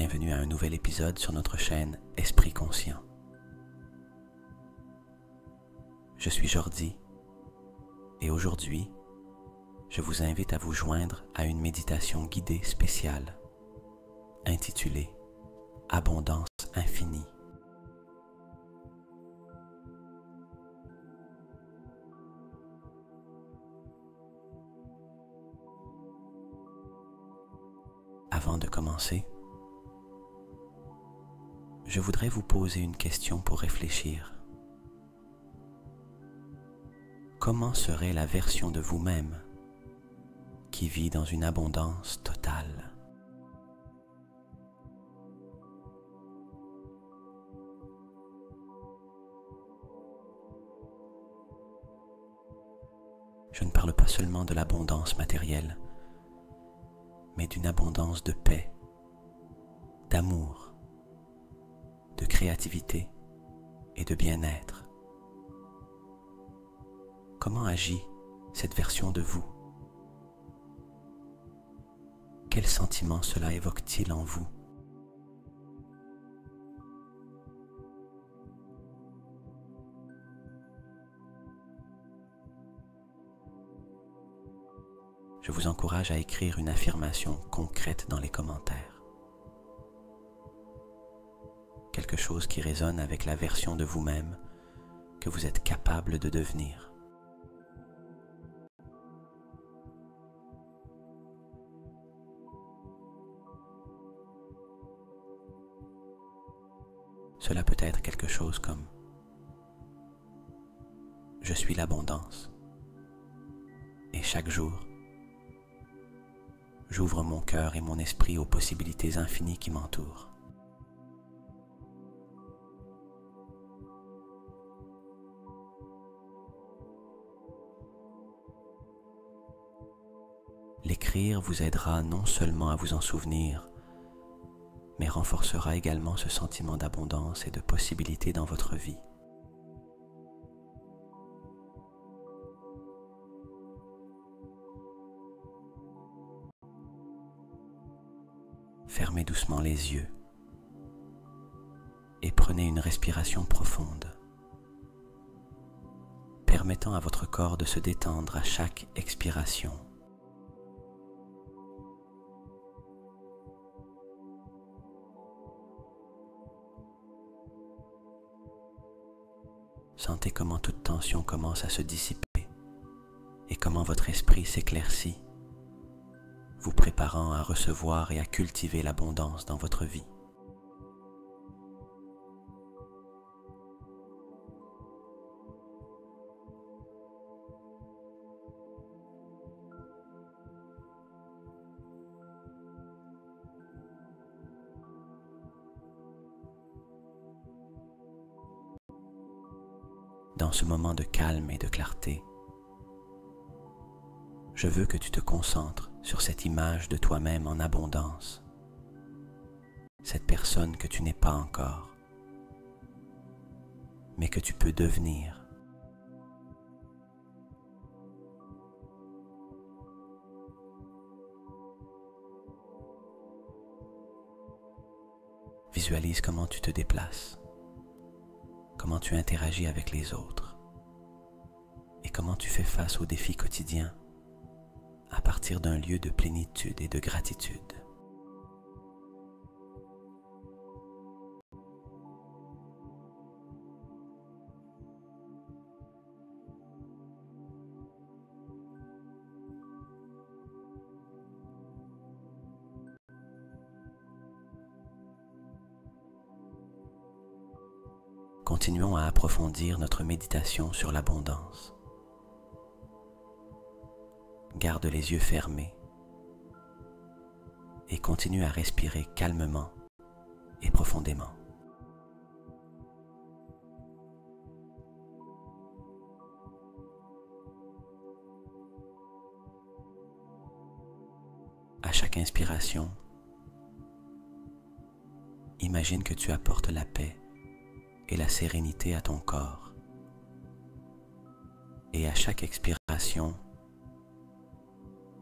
bienvenue à un nouvel épisode sur notre chaîne Esprit Conscient. Je suis Jordi et aujourd'hui, je vous invite à vous joindre à une méditation guidée spéciale intitulée Abondance infinie. Avant de commencer, je voudrais vous poser une question pour réfléchir. Comment serait la version de vous-même qui vit dans une abondance totale? Je ne parle pas seulement de l'abondance matérielle, mais d'une abondance de paix, d'amour, de créativité et de bien-être. Comment agit cette version de vous? Quels sentiments cela évoque-t-il en vous? Je vous encourage à écrire une affirmation concrète dans les commentaires. Quelque chose qui résonne avec la version de vous-même que vous êtes capable de devenir. Cela peut être quelque chose comme « Je suis l'abondance et chaque jour, j'ouvre mon cœur et mon esprit aux possibilités infinies qui m'entourent. » L'écrire vous aidera non seulement à vous en souvenir, mais renforcera également ce sentiment d'abondance et de possibilité dans votre vie. Fermez doucement les yeux et prenez une respiration profonde, permettant à votre corps de se détendre à chaque expiration. Sentez comment toute tension commence à se dissiper et comment votre esprit s'éclaircit, vous préparant à recevoir et à cultiver l'abondance dans votre vie. Dans ce moment de calme et de clarté, je veux que tu te concentres sur cette image de toi-même en abondance, cette personne que tu n'es pas encore, mais que tu peux devenir. Visualise comment tu te déplaces, comment tu interagis avec les autres et comment tu fais face aux défis quotidiens à partir d'un lieu de plénitude et de gratitude. Continuons à approfondir notre méditation sur l'abondance. Garde les yeux fermés et continue à respirer calmement et profondément. À chaque inspiration, imagine que tu apportes la paix et la sérénité à ton corps. Et à chaque expiration,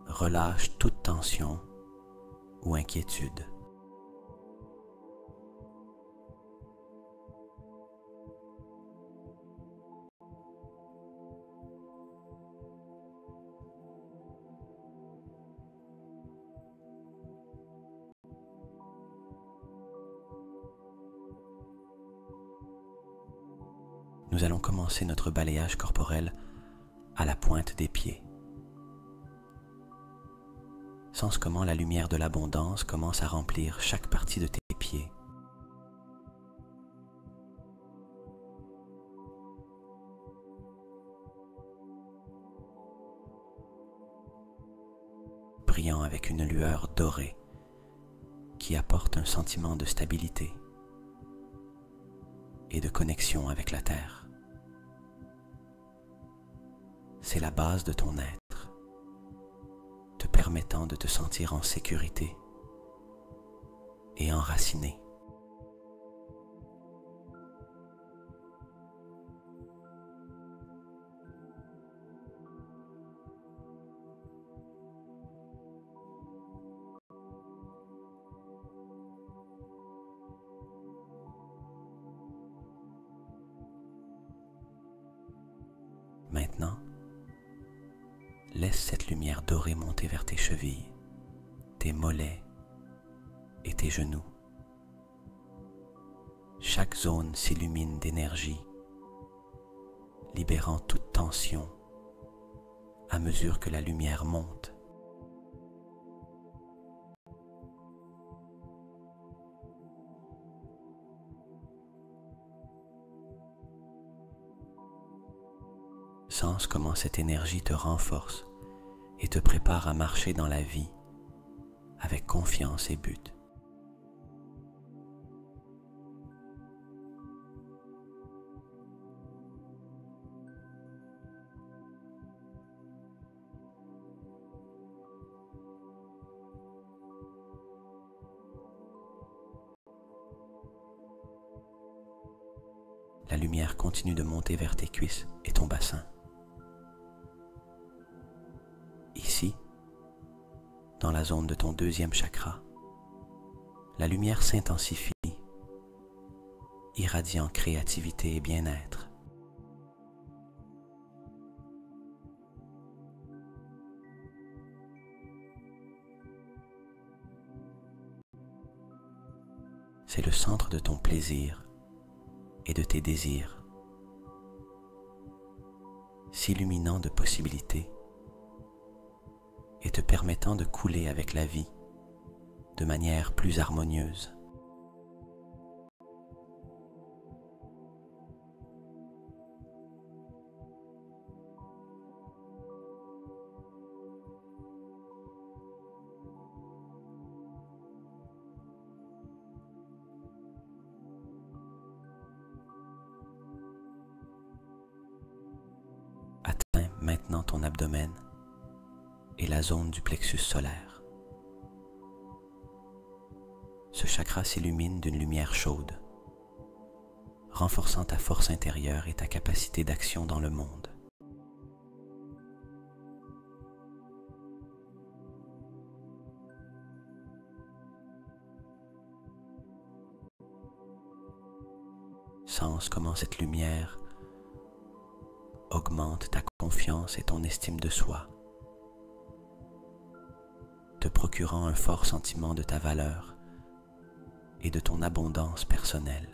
relâche toute tension ou inquiétude. nous allons commencer notre balayage corporel à la pointe des pieds. Sens comment la lumière de l'abondance commence à remplir chaque partie de tes pieds. Brillant avec une lueur dorée qui apporte un sentiment de stabilité et de connexion avec la terre. C'est la base de ton être, te permettant de te sentir en sécurité et enraciné. Maintenant, laisse cette lumière dorée monter vers tes chevilles, tes mollets et tes genoux. Chaque zone s'illumine d'énergie, libérant toute tension à mesure que la lumière monte. Sens comment cette énergie te renforce et te prépare à marcher dans la vie avec confiance et but. La lumière continue de monter vers tes cuisses et ton bassin. Ici, dans la zone de ton deuxième chakra, la lumière s'intensifie, irradiant créativité et bien-être. C'est le centre de ton plaisir et de tes désirs, s'illuminant de possibilités et te permettant de couler avec la vie de manière plus harmonieuse. Atteins maintenant ton abdomen et la zone du plexus solaire. Ce chakra s'illumine d'une lumière chaude, renforçant ta force intérieure et ta capacité d'action dans le monde. Sens comment cette lumière augmente ta confiance et ton estime de soi, te procurant un fort sentiment de ta valeur et de ton abondance personnelle.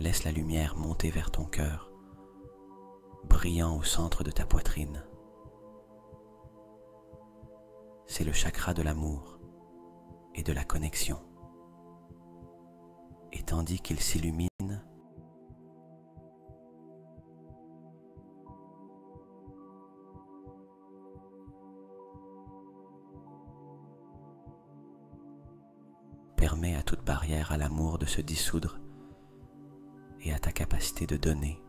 Laisse la lumière monter vers ton cœur, brillant au centre de ta poitrine. C'est le chakra de l'amour et de la connexion. Et tandis qu'il s'illumine, permet à toute barrière à l'amour de se dissoudre et à ta capacité de donner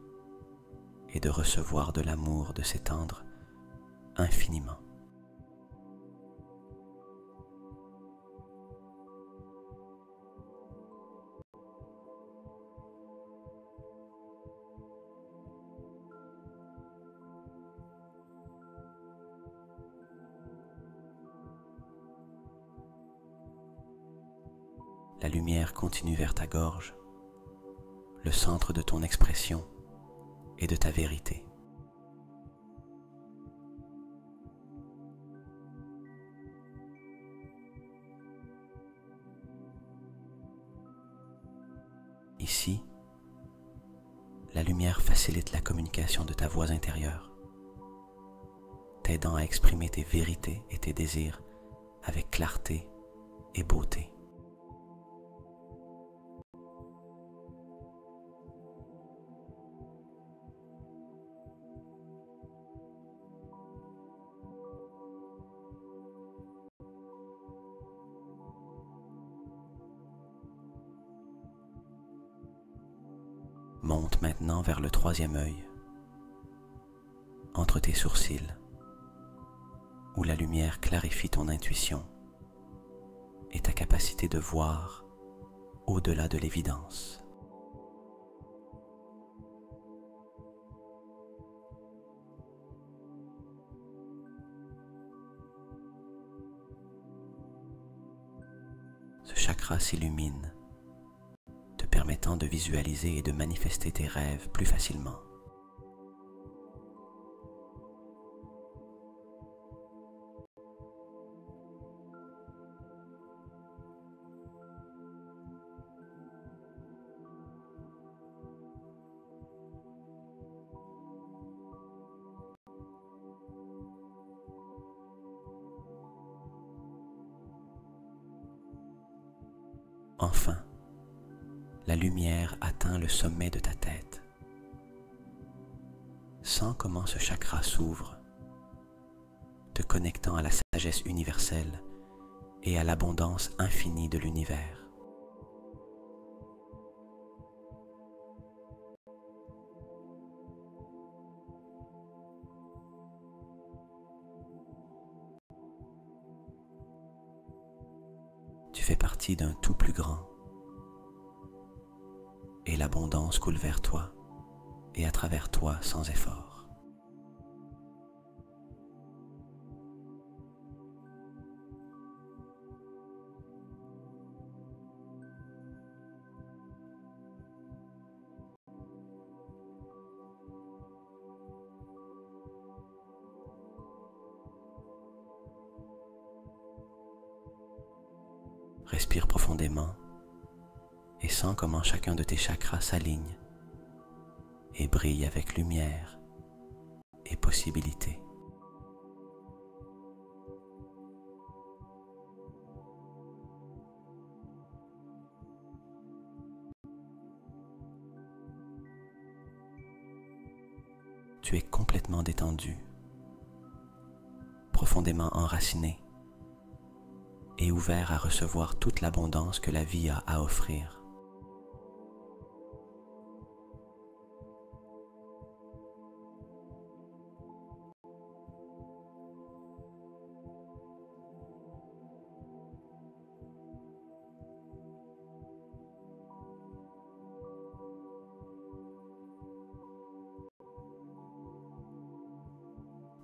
et de recevoir de l'amour de s'étendre infiniment. la lumière continue vers ta gorge, le centre de ton expression et de ta vérité. Ici, la lumière facilite la communication de ta voix intérieure, t'aidant à exprimer tes vérités et tes désirs avec clarté et beauté. Monte maintenant vers le troisième œil, entre tes sourcils, où la lumière clarifie ton intuition et ta capacité de voir au-delà de l'évidence. Ce chakra s'illumine, te permettant de visualiser et de manifester tes rêves plus facilement. Enfin, la lumière atteint le sommet de ta tête. Sens comment ce chakra s'ouvre, te connectant à la sagesse universelle et à l'abondance infinie de l'univers. Tu fais partie d'un tout plus grand et l'abondance coule vers toi et à travers toi sans effort. Respire profondément et sens comment chacun de tes chakras s'aligne et brille avec lumière et possibilité. Tu es complètement détendu, profondément enraciné et ouvert à recevoir toute l'abondance que la vie a à offrir.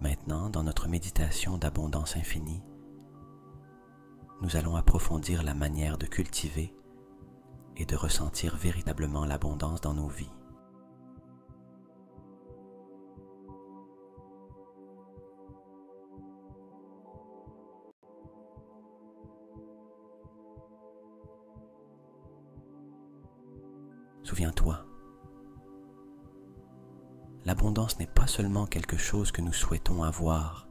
Maintenant, dans notre méditation d'abondance infinie, nous allons approfondir la manière de cultiver et de ressentir véritablement l'abondance dans nos vies. Souviens-toi, l'abondance n'est pas seulement quelque chose que nous souhaitons avoir,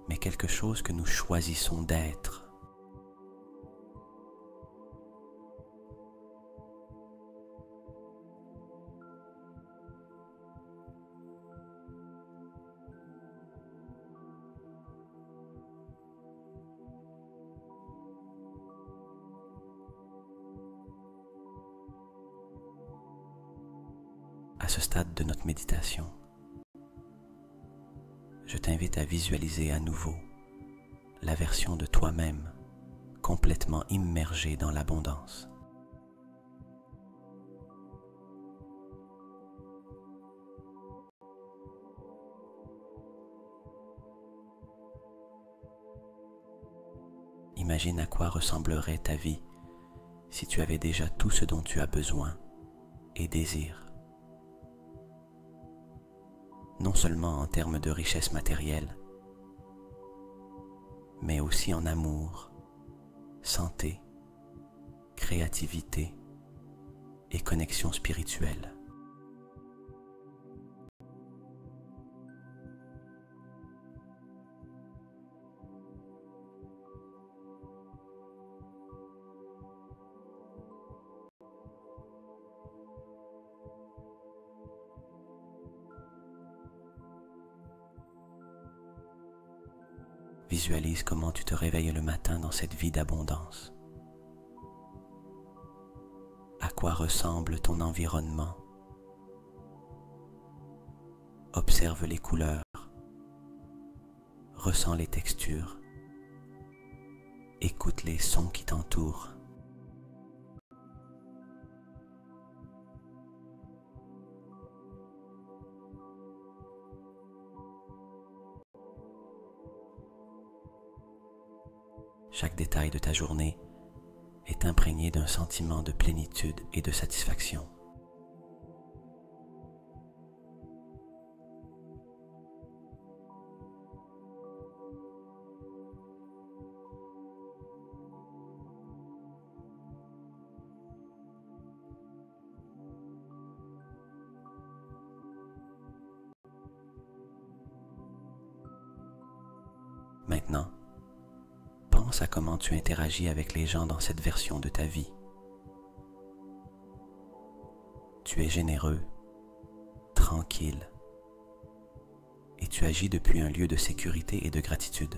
mais quelque chose que nous choisissons d'être. À ce stade de notre méditation, je t'invite à visualiser à nouveau la version de toi-même complètement immergée dans l'abondance. imagine à quoi ressemblerait ta vie si tu avais déjà tout ce dont tu as besoin et désires. Non seulement en termes de richesse matérielle, mais aussi en amour, santé, créativité et connexion spirituelle. Visualise comment tu te réveilles le matin dans cette vie d'abondance. À quoi ressemble ton environnement? Observe les couleurs, ressens les textures, écoute les sons qui t'entourent. Chaque détail de ta journée est imprégné d'un sentiment de plénitude et de satisfaction. Maintenant, pense à comment tu interagis avec les gens dans cette version de ta vie. Tu es généreux, tranquille, et tu agis depuis un lieu de sécurité et de gratitude.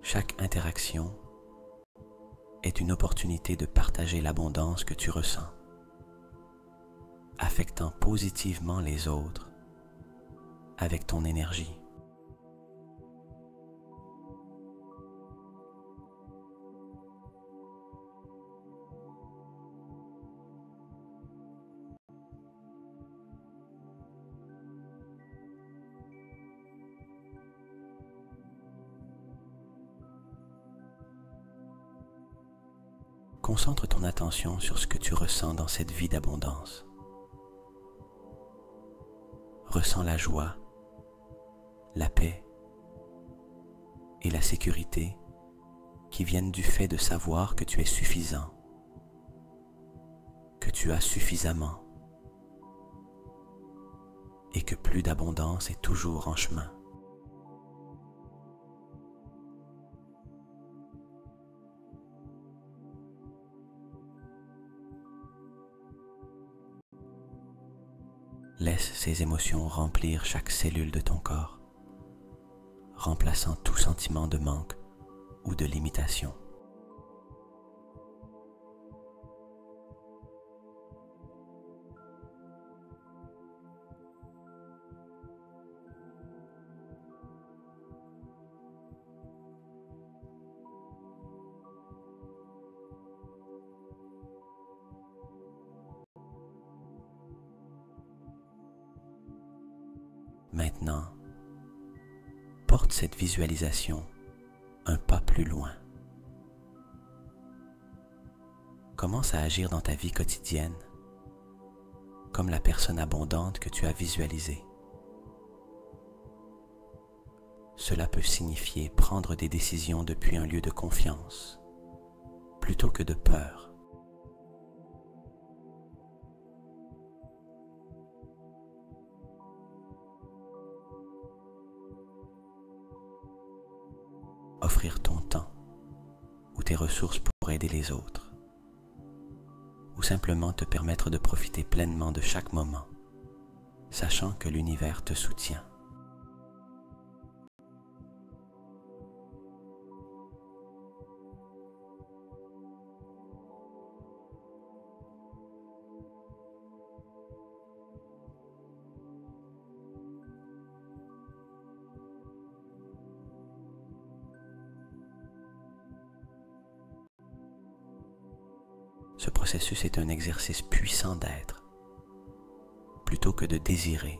Chaque interaction est une opportunité de partager l'abondance que tu ressens, affectant positivement les autres avec ton énergie. Concentre ton attention sur ce que tu ressens dans cette vie d'abondance. Ressens la joie, la paix et la sécurité qui viennent du fait de savoir que tu es suffisant, que tu as suffisamment et que plus d'abondance est toujours en chemin. Laisse ces émotions remplir chaque cellule de ton corps, remplaçant tout sentiment de manque ou de limitation. Maintenant, porte cette visualisation un pas plus loin. Commence à agir dans ta vie quotidienne comme la personne abondante que tu as visualisée. Cela peut signifier prendre des décisions depuis un lieu de confiance, plutôt que de peur. Offrir ton temps ou tes ressources pour aider les autres, ou simplement te permettre de profiter pleinement de chaque moment, sachant que l'univers te soutient. Ce processus est un exercice puissant d'être, plutôt que de désirer.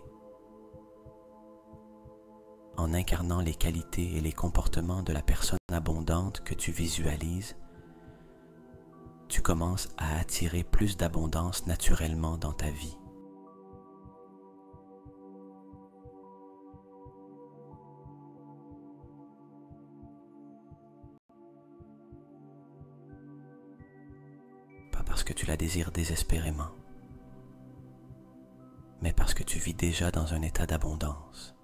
En incarnant les qualités et les comportements de la personne abondante que tu visualises, tu commences à attirer plus d'abondance naturellement dans ta vie. Pas parce que tu la désires désespérément, mais parce que tu vis déjà dans un état d'abondance.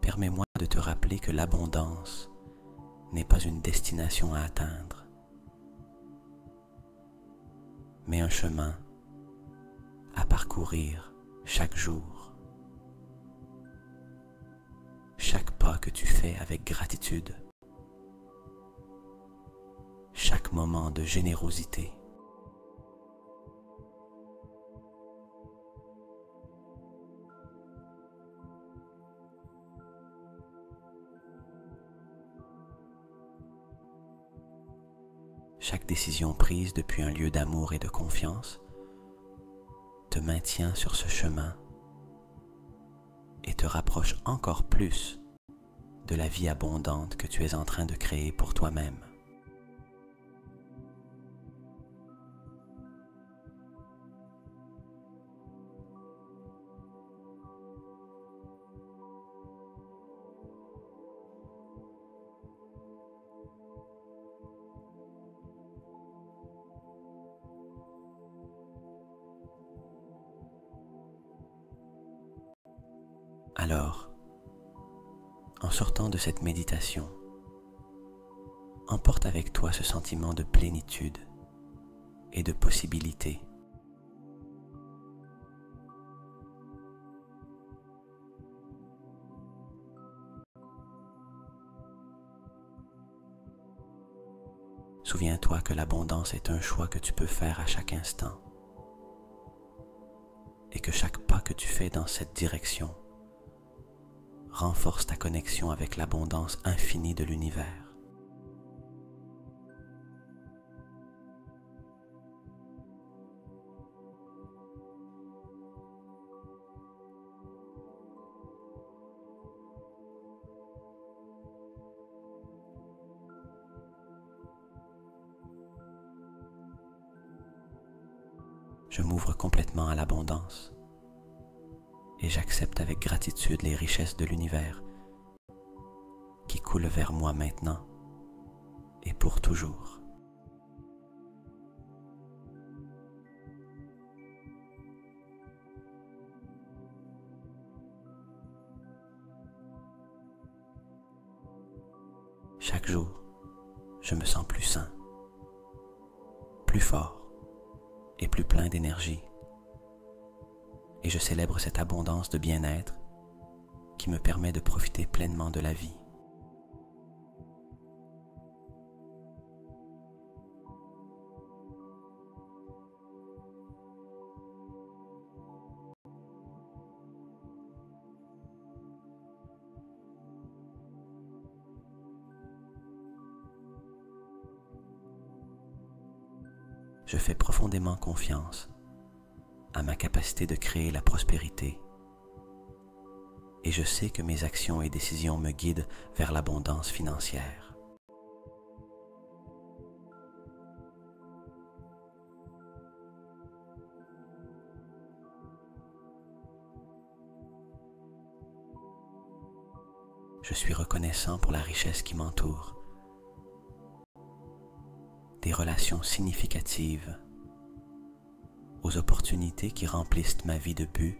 Permets-moi de te rappeler que l'abondance n'est pas une destination à atteindre, mais un chemin à parcourir chaque jour. Chaque pas que tu fais avec gratitude, chaque moment de générosité, chaque décision prise depuis un lieu d'amour et de confiance te maintient sur ce chemin et te rapproche encore plus de la vie abondante que tu es en train de créer pour toi-même. Alors, en sortant de cette méditation, emporte avec toi ce sentiment de plénitude et de possibilité. Souviens-toi que l'abondance est un choix que tu peux faire à chaque instant et que chaque pas que tu fais dans cette direction renforce ta connexion avec l'abondance infinie de l'univers. Je m'ouvre complètement à l'abondance et j'accepte avec gratitude les richesses de l'univers qui coulent vers moi maintenant et pour toujours. Chaque jour, je me sens plus sain, plus fort et plus plein d'énergie. Et je célèbre cette abondance de bien-être qui me permet de profiter pleinement de la vie. Je fais profondément confiance à ma capacité de créer la prospérité et je sais que mes actions et décisions me guident vers l'abondance financière. Je suis reconnaissant pour la richesse qui m'entoure, des relations significatives, aux opportunités qui remplissent ma vie de but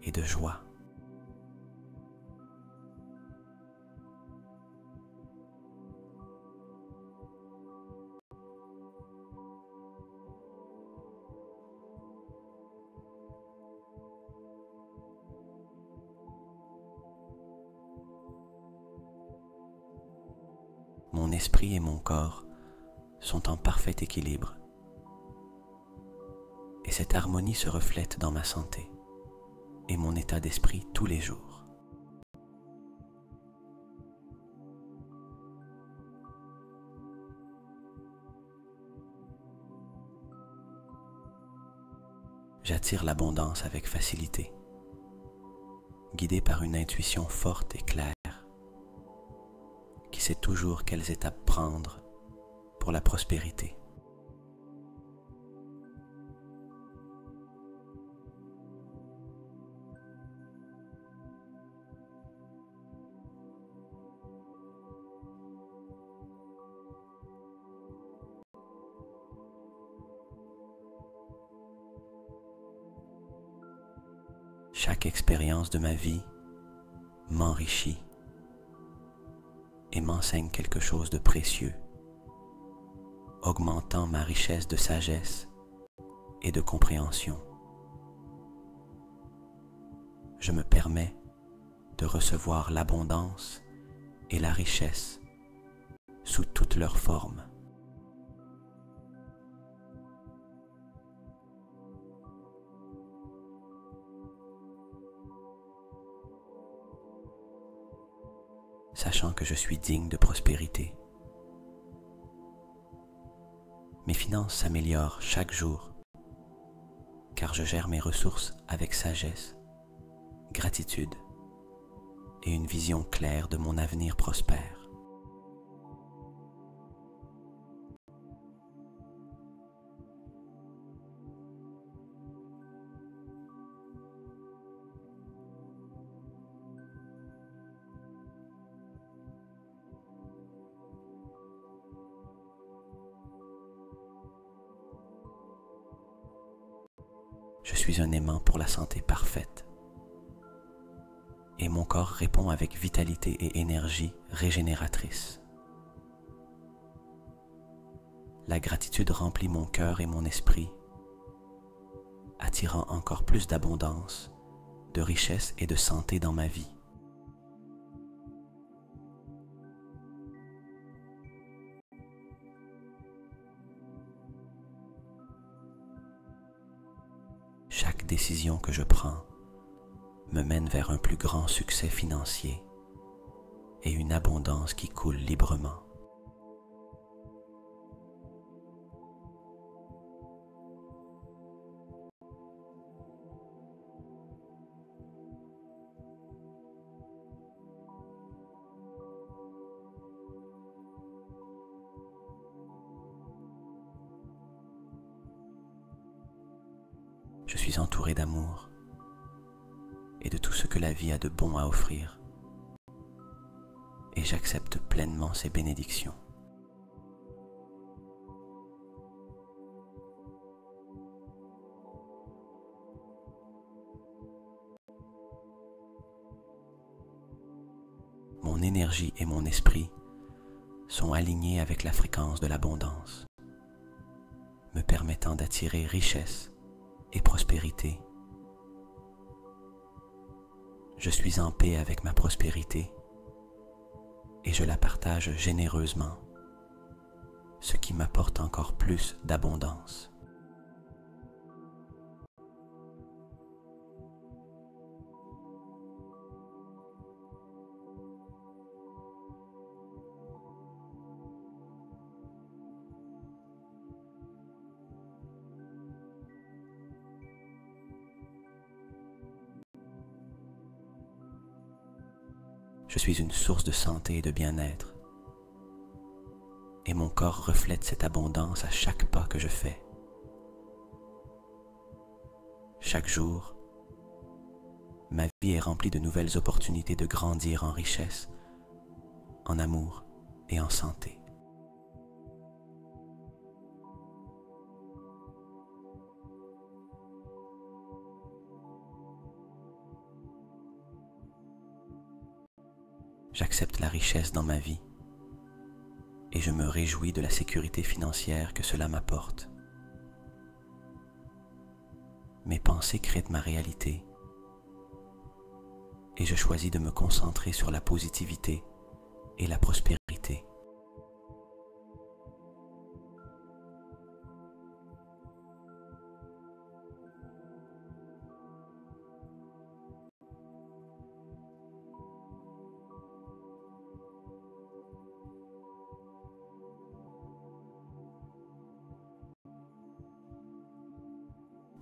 et de joie. esprit et mon corps sont en parfait équilibre. Et cette harmonie se reflète dans ma santé et mon état d'esprit tous les jours. J'attire l'abondance avec facilité, guidé par une intuition forte et claire, qui sait toujours quelles étapes prendre pour la prospérité. Chaque expérience de ma vie m'enrichit et m'enseigne quelque chose de précieux, augmentant ma richesse de sagesse et de compréhension. Je me permets de recevoir l'abondance et la richesse sous toutes leurs formes. Sachant que je suis digne de prospérité. Mes finances s'améliorent chaque jour, car je gère mes ressources avec sagesse, gratitude et une vision claire de mon avenir prospère. Je suis un aimant pour la santé parfaite et mon corps répond avec vitalité et énergie régénératrice. La gratitude remplit mon cœur et mon esprit, attirant encore plus d'abondance, de richesse et de santé dans ma vie. Chaque décision que je prends me mène vers un plus grand succès financier et une abondance qui coule librement. Je suis entouré d'amour et de tout ce que la vie a de bon à offrir, et j'accepte pleinement ses bénédictions. Mon énergie et mon esprit sont alignés avec la fréquence de l'abondance, me permettant d'attirer richesse et prospérité. Je suis en paix avec ma prospérité et je la partage généreusement, ce qui m'apporte encore plus d'abondance. Je suis une source de santé et de bien-être, et mon corps reflète cette abondance à chaque pas que je fais. Chaque jour, ma vie est remplie de nouvelles opportunités de grandir en richesse, en amour et en santé. J'accepte la richesse dans ma vie et je me réjouis de la sécurité financière que cela m'apporte. Mes pensées créent ma réalité et je choisis de me concentrer sur la positivité et la prospérité.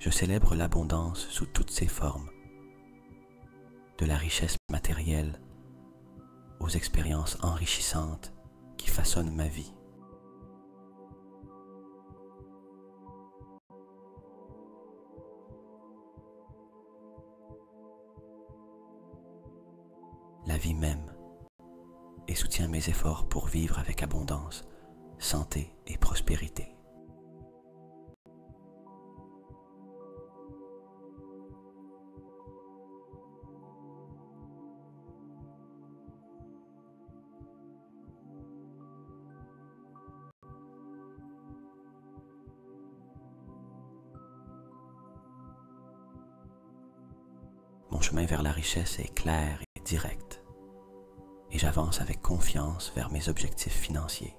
Je célèbre l'abondance sous toutes ses formes, de la richesse matérielle aux expériences enrichissantes qui façonnent ma vie. La vie m'aime et soutient mes efforts pour vivre avec abondance, santé et prospérité. Mon chemin vers la richesse est clair et direct, et j'avance avec confiance vers mes objectifs financiers.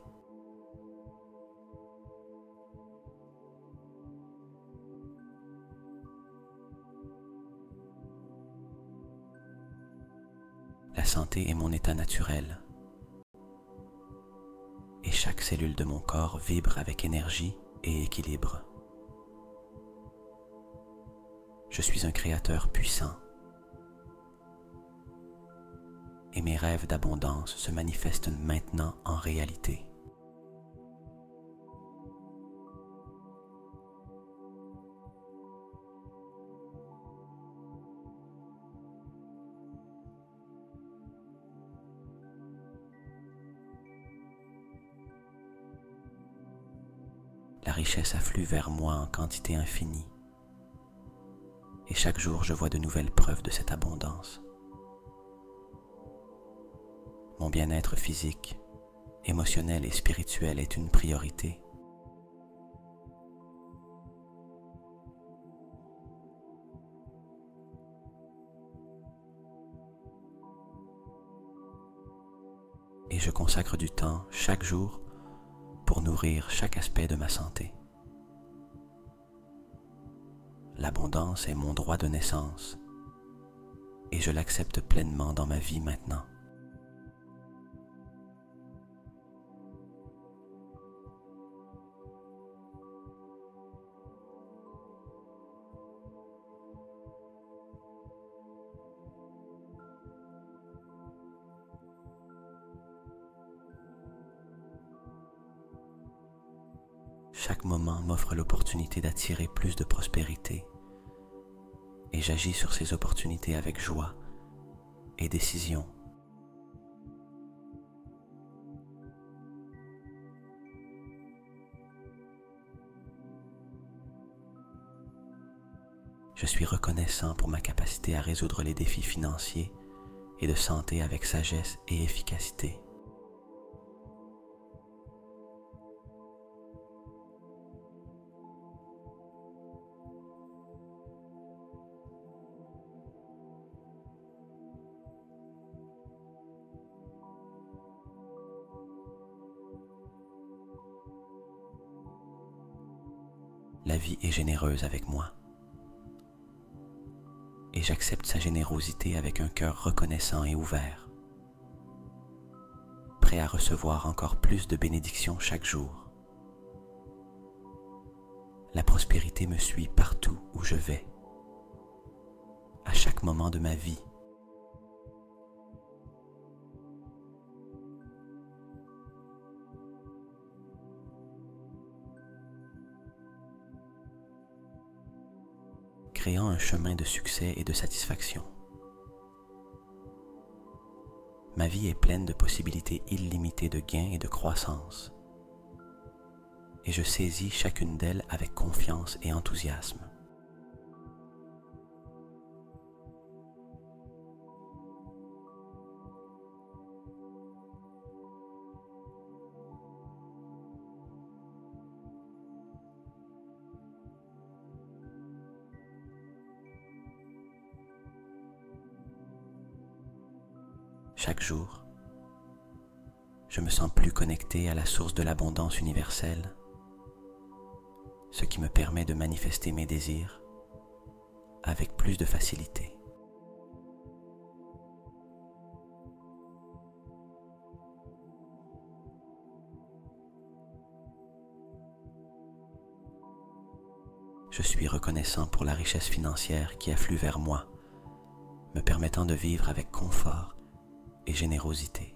La santé est mon état naturel, et chaque cellule de mon corps vibre avec énergie et équilibre. Je suis un créateur puissant, et mes rêves d'abondance se manifestent maintenant en réalité. La richesse afflue vers moi en quantité infinie, et chaque jour je vois de nouvelles preuves de cette abondance. Mon bien-être physique, émotionnel et spirituel est une priorité. Et je consacre du temps chaque jour pour nourrir chaque aspect de ma santé. L'abondance est mon droit de naissance et je l'accepte pleinement dans ma vie maintenant. Chaque moment m'offre l'opportunité d'attirer plus de prospérité et j'agis sur ces opportunités avec joie et décision. Je suis reconnaissant pour ma capacité à résoudre les défis financiers et de santé avec sagesse et efficacité. La vie est généreuse avec moi et j'accepte sa générosité avec un cœur reconnaissant et ouvert, prêt à recevoir encore plus de bénédictions chaque jour. La prospérité me suit partout où je vais, à chaque moment de ma vie. Créant un chemin de succès et de satisfaction. Ma vie est pleine de possibilités illimitées de gains et de croissance, et je saisis chacune d'elles avec confiance et enthousiasme. Chaque jour, je me sens plus connecté à la source de l'abondance universelle, ce qui me permet de manifester mes désirs avec plus de facilité. Je suis reconnaissant reconnaissant pour la richesse financière qui afflue vers moi, me permettant de vivre avec confort et générosité.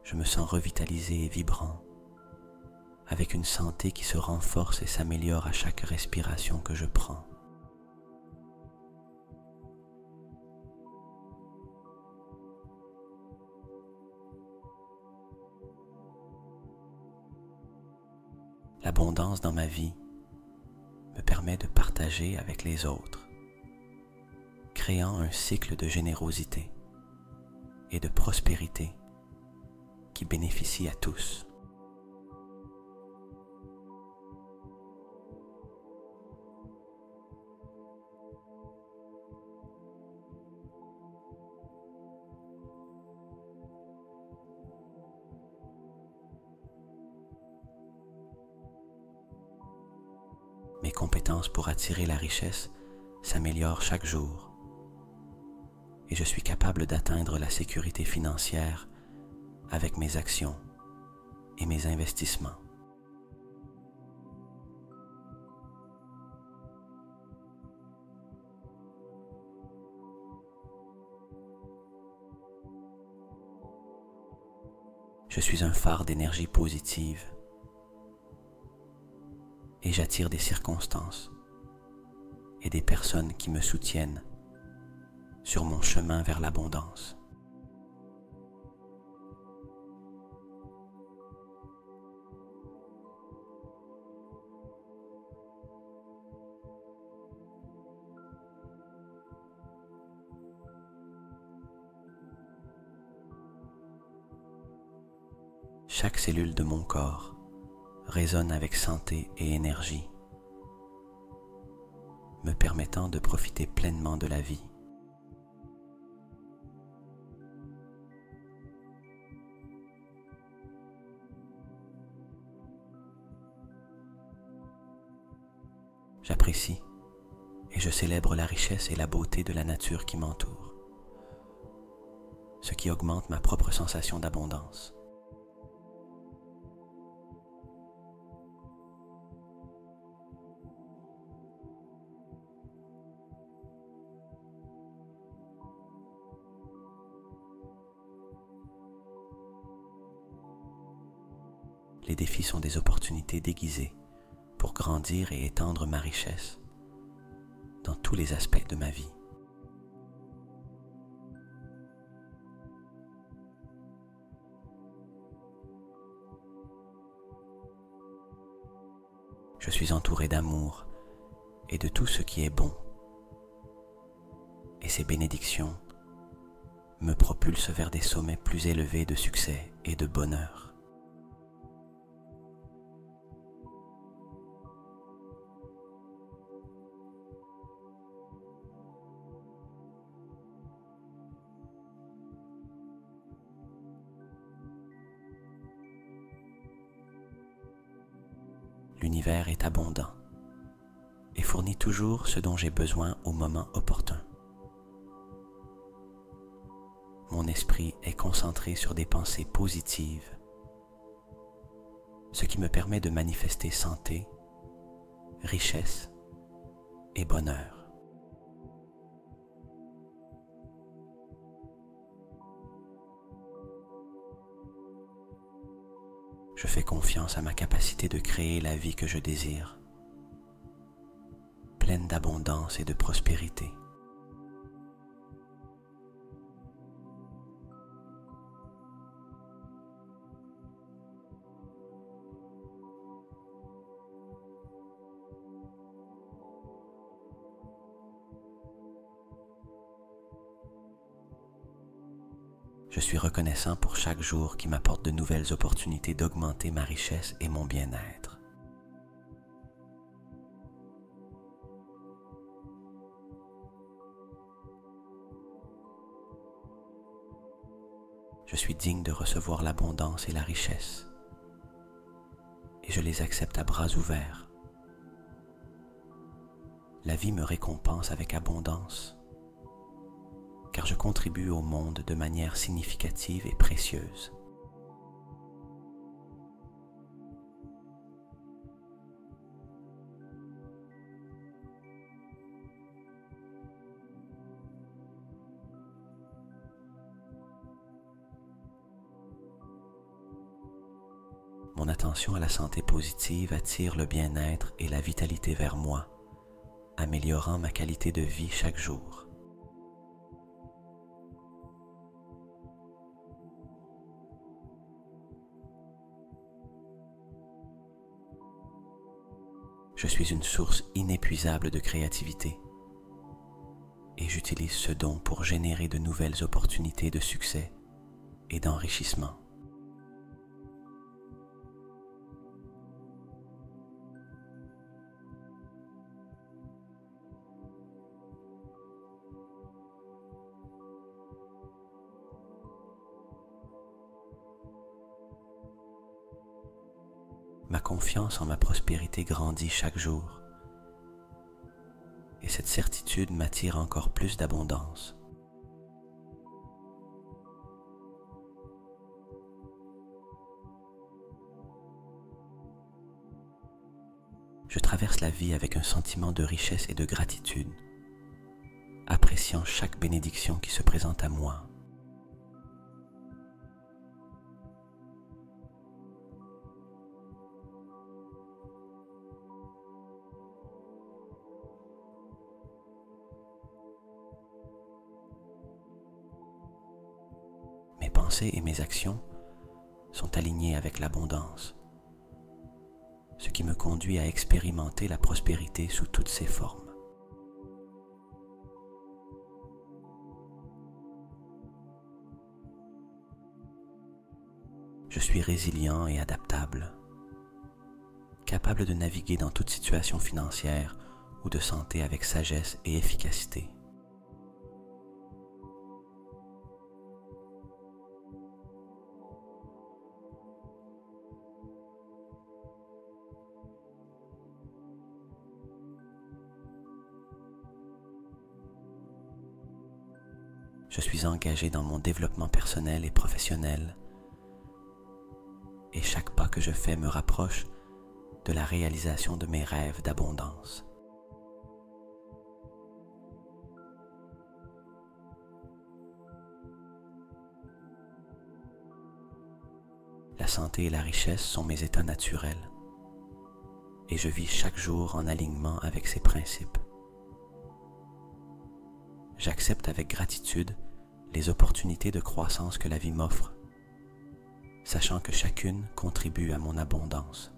Je me sens revitalisé et vibrant, avec une santé qui se renforce et s'améliore à chaque respiration que je prends. L'abondance dans ma vie me permet de partager avec les autres, créant un cycle de générosité et de prospérité qui bénéficie à tous. Mes compétences pour attirer la richesse s'améliorent chaque jour et je suis capable d'atteindre la sécurité financière avec mes actions et mes investissements. Je suis un phare d'énergie positive et j'attire des circonstances et des personnes qui me soutiennent sur mon chemin vers l'abondance. Chaque cellule de mon corps résonne avec santé et énergie, me permettant de profiter pleinement de la vie. J'apprécie et je célèbre la richesse et la beauté de la nature qui m'entoure, ce qui augmente ma propre sensation d'abondance. Les défis sont des opportunités déguisées pour grandir et étendre ma richesse dans tous les aspects de ma vie. Je suis entouré d'amour et de tout ce qui est bon, et ces bénédictions me propulsent vers des sommets plus élevés de succès et de bonheur. L'univers est abondant et fournit toujours ce dont j'ai besoin au moment opportun. Mon esprit est concentré sur des pensées positives, ce qui me permet de manifester santé, richesse et bonheur. Je fais confiance à ma capacité de créer la vie que je désire, pleine d'abondance et de prospérité. Je suis reconnaissant pour chaque jour qui m'apporte de nouvelles opportunités d'augmenter ma richesse et mon bien-être. Je suis digne de recevoir l'abondance et la richesse, et je les accepte à bras ouverts la vie me récompense avec abondance, car je contribue au monde de manière significative et précieuse. Mon attention à la santé positive attire le bien-être et la vitalité vers moi, améliorant ma qualité de vie chaque jour. Je suis une source inépuisable de créativité et j'utilise ce don pour générer de nouvelles opportunités de succès et d'enrichissement. Ma confiance en ma prospérité grandit chaque jour et cette certitude m'attire encore plus d'abondance. Je traverse la vie avec un sentiment de richesse et de gratitude, appréciant chaque bénédiction qui se présente à moi. Mes pensées et mes actions sont alignées avec l'abondance, ce qui me conduit à expérimenter la prospérité sous toutes ses formes. Je suis résilient et adaptable, capable de naviguer dans toute situation financière ou de santé avec sagesse et efficacité. Je suis engagé dans mon développement personnel et professionnel, et chaque pas que je fais me rapproche de la réalisation de mes rêves d'abondance. La santé et la richesse sont mes états naturels, et je vis chaque jour en alignement avec ces principes. J'accepte avec gratitude les opportunités de croissance que la vie m'offre, sachant que chacune contribue à mon abondance.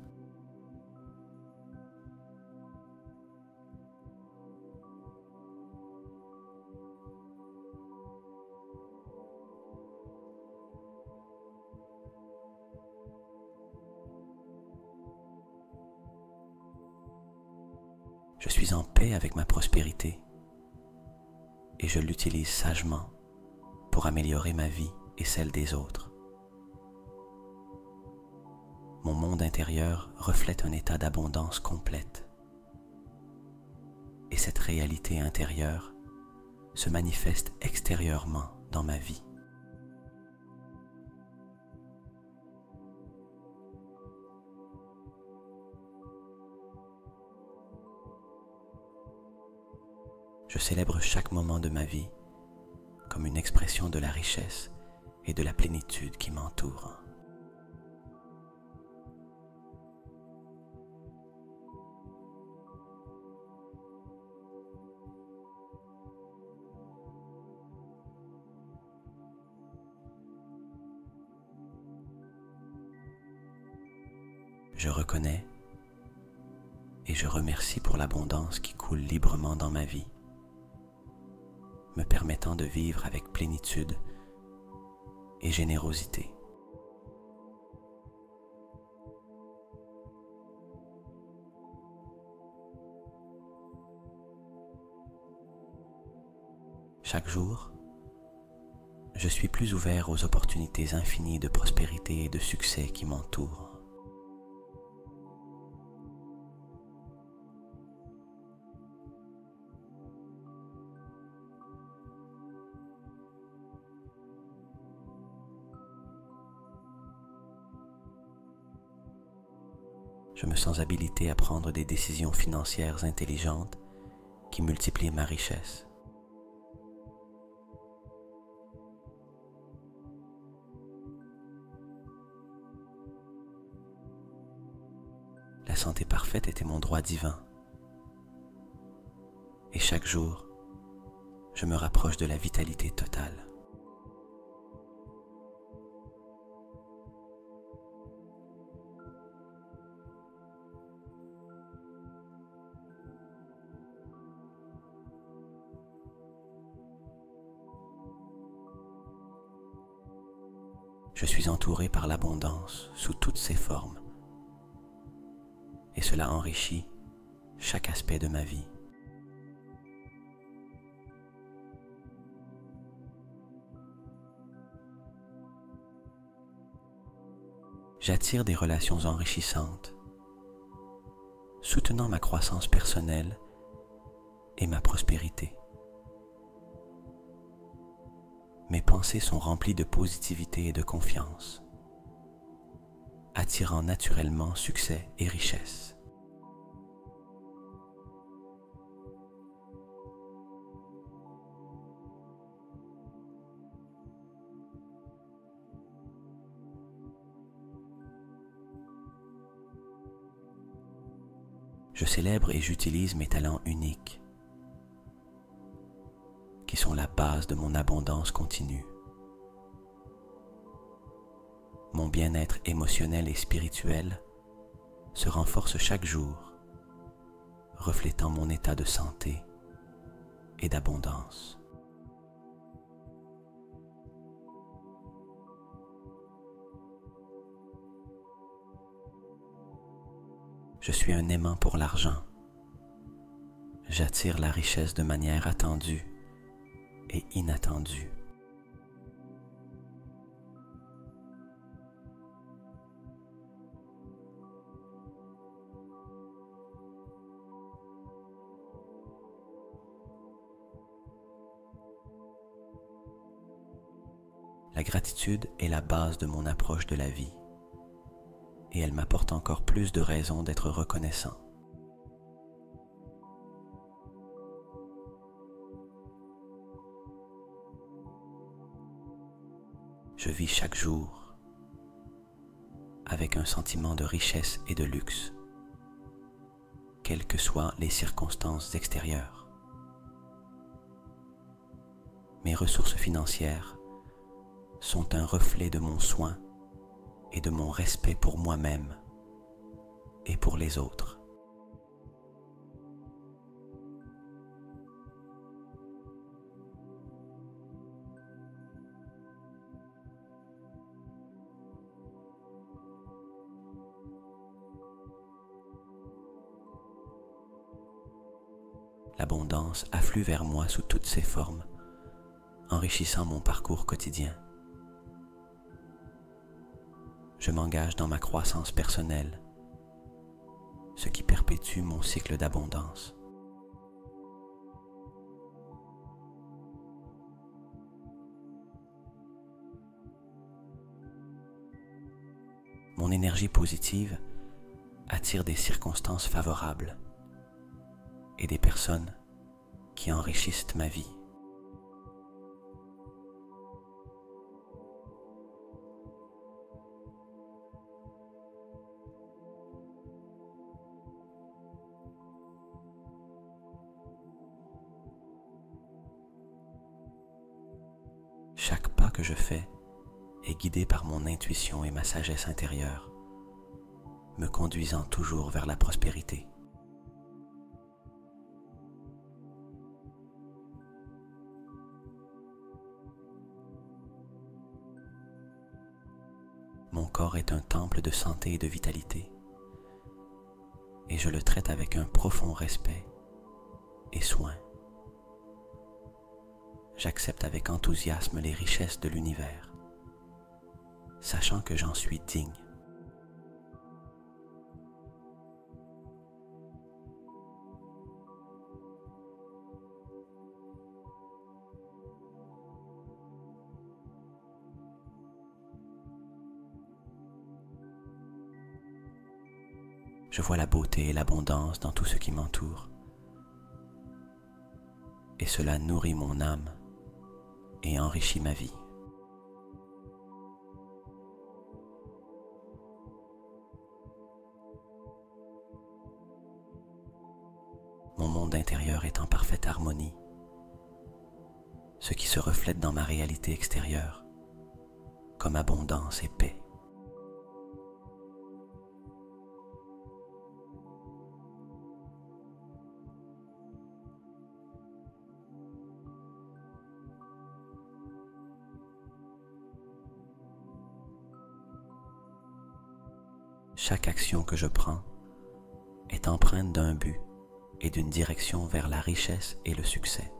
Je suis en paix avec ma prospérité et je l'utilise sagement pour améliorer ma vie et celle des autres. Mon monde intérieur reflète un état d'abondance complète et cette réalité intérieure se manifeste extérieurement dans ma vie. Je célèbre chaque moment de ma vie comme une expression de la richesse et de la plénitude qui m'entoure. Je reconnais et je remercie pour l'abondance qui coule librement dans ma vie, me permettant de vivre avec plénitude et générosité. Chaque jour, je suis plus ouvert aux opportunités infinies de prospérité et de succès qui m'entourent. je me sens habilité à prendre des décisions financières intelligentes qui multiplient ma richesse. La santé parfaite était mon droit divin. Et chaque jour, je me rapproche de la vitalité totale. Je suis entouré par l'abondance sous toutes ses formes, et cela enrichit chaque aspect de ma vie. J'attire des relations enrichissantes, soutenant ma croissance personnelle et ma prospérité. Mes pensées sont remplies de positivité et de confiance, attirant naturellement succès et richesse. Je célèbre et j'utilise mes talents uniques, qui sont la base de mon abondance continue. Mon bien-être émotionnel et spirituel se renforce chaque jour, reflétant mon état de santé et d'abondance. Je suis un aimant pour l'argent. J'attire la richesse de manière attendue et inattendue. La gratitude est la base de mon approche de la vie et elle m'apporte encore plus de raisons d'être reconnaissant. Je vis chaque jour avec un sentiment de richesse et de luxe, quelles que soient les circonstances extérieures. Mes ressources financières sont un reflet de mon soin et de mon respect pour moi-même et pour les autres. L'abondance afflue vers moi sous toutes ses formes, enrichissant mon parcours quotidien. Je m'engage dans ma croissance personnelle, ce qui perpétue mon cycle d'abondance. Mon énergie positive attire des circonstances favorables et des personnes qui enrichissent ma vie. Chaque pas que je fais est guidé par mon intuition et ma sagesse intérieure, me conduisant toujours vers la prospérité. Mon corps est un temple de santé et de vitalité, et je le traite avec un profond respect et soin. J'accepte avec enthousiasme les richesses de l'univers, sachant que j'en suis digne. Je vois la beauté et l'abondance dans tout ce qui m'entoure. Et cela nourrit mon âme et enrichit ma vie. Mon monde intérieur est en parfaite harmonie, ce qui se reflète dans ma réalité extérieure, comme abondance et paix. Chaque action que je prends est empreinte d'un but et d'une direction vers la richesse et le succès.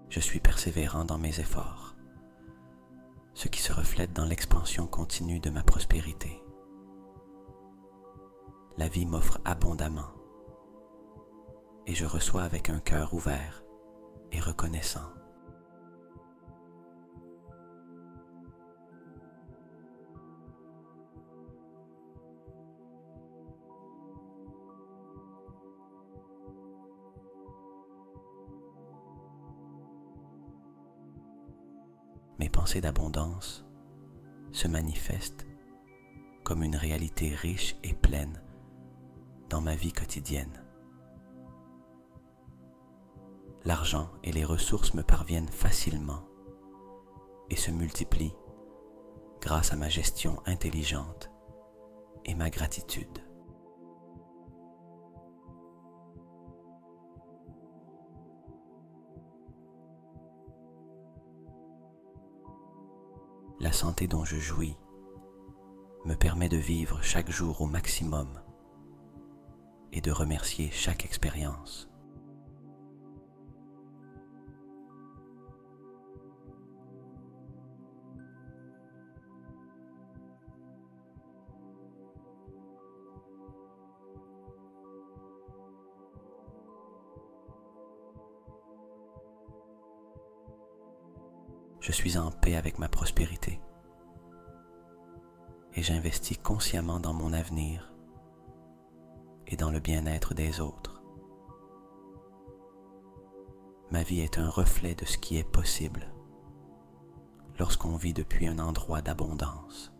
Je suis persévérant dans mes efforts, ce qui se reflète dans l'expansion continue de ma prospérité. La vie m'offre abondamment et je reçois avec un cœur ouvert et reconnaissant. Mes pensées d'abondance se manifestent comme une réalité riche et pleine dans ma vie quotidienne. L'argent et les ressources me parviennent facilement et se multiplient grâce à ma gestion intelligente et ma gratitude. La santé dont je jouis me permet de vivre chaque jour au maximum et de remercier chaque expérience. Je suis en paix avec ma prospérité et j'investis consciemment dans mon avenir et dans le bien-être des autres. Ma vie est un reflet de ce qui est possible lorsqu'on vit depuis un endroit d'abondance.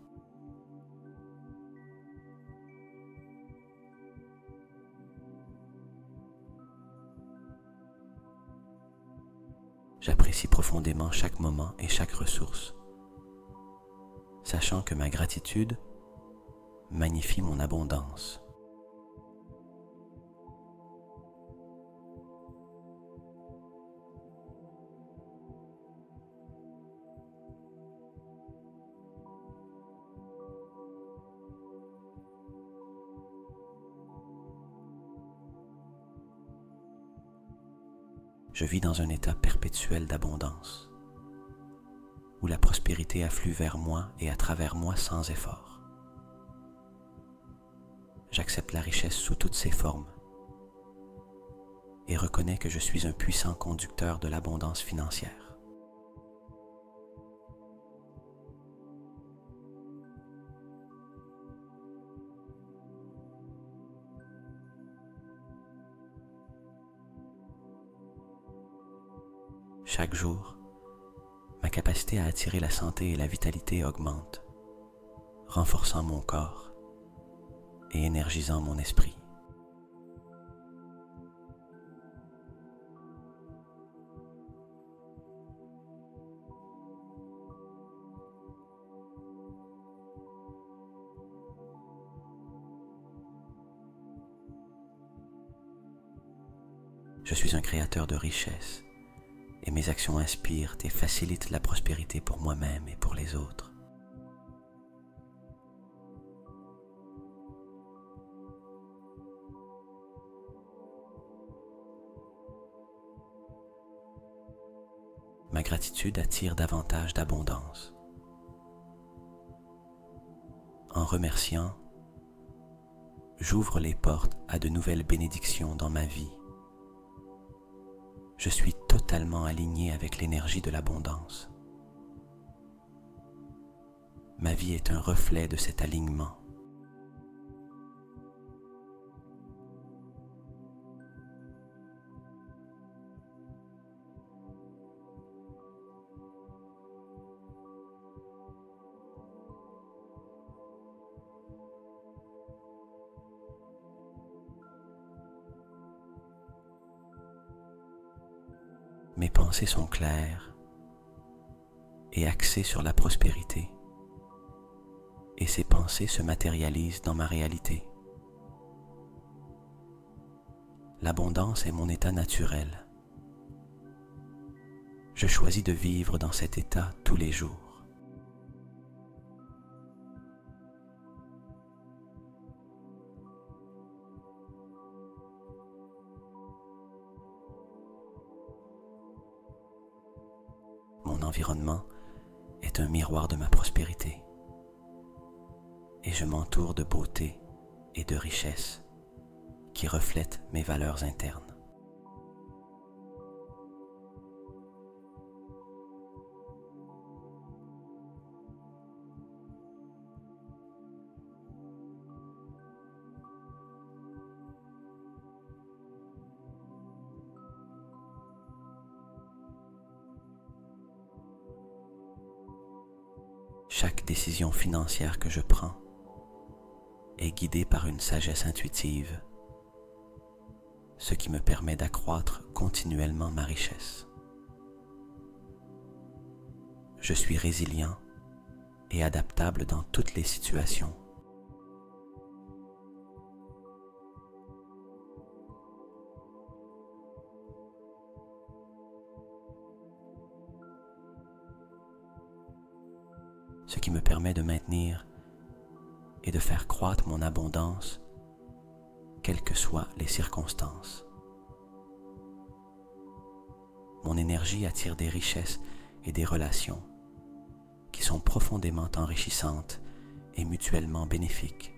J'apprécie profondément chaque moment et chaque ressource, sachant que ma gratitude magnifie mon abondance. Je vis dans un état perpétuel d'abondance, où la prospérité afflue vers moi et à travers moi sans effort. J'accepte la richesse sous toutes ses formes et reconnais que je suis un puissant conducteur de l'abondance financière. Chaque jour, ma capacité à attirer la santé et la vitalité augmente, renforçant mon corps et énergisant mon esprit. Je suis un créateur de richesse et mes actions inspirent et facilitent la prospérité pour moi-même et pour les autres. Ma gratitude attire davantage d'abondance. En remerciant, j'ouvre les portes à de nouvelles bénédictions dans ma vie. Je suis totalement aligné avec l'énergie de l'abondance. Ma vie est un reflet de cet alignement. Mes pensées sont claires et axées sur la prospérité, et ces pensées se matérialisent dans ma réalité. L'abondance est mon état naturel. Je choisis de vivre dans cet état tous les jours. Mon environnement est un miroir de ma prospérité et je m'entoure de beauté et de richesse qui reflètent mes valeurs internes. Chaque décision financière que je prends est guidée par une sagesse intuitive, ce qui me permet d'accroître continuellement ma richesse. Je suis résilient et adaptable dans toutes les situations. Ce qui me permet de maintenir et de faire croître mon abondance, quelles que soient les circonstances. Mon énergie attire des richesses et des relations qui sont profondément enrichissantes et mutuellement bénéfiques.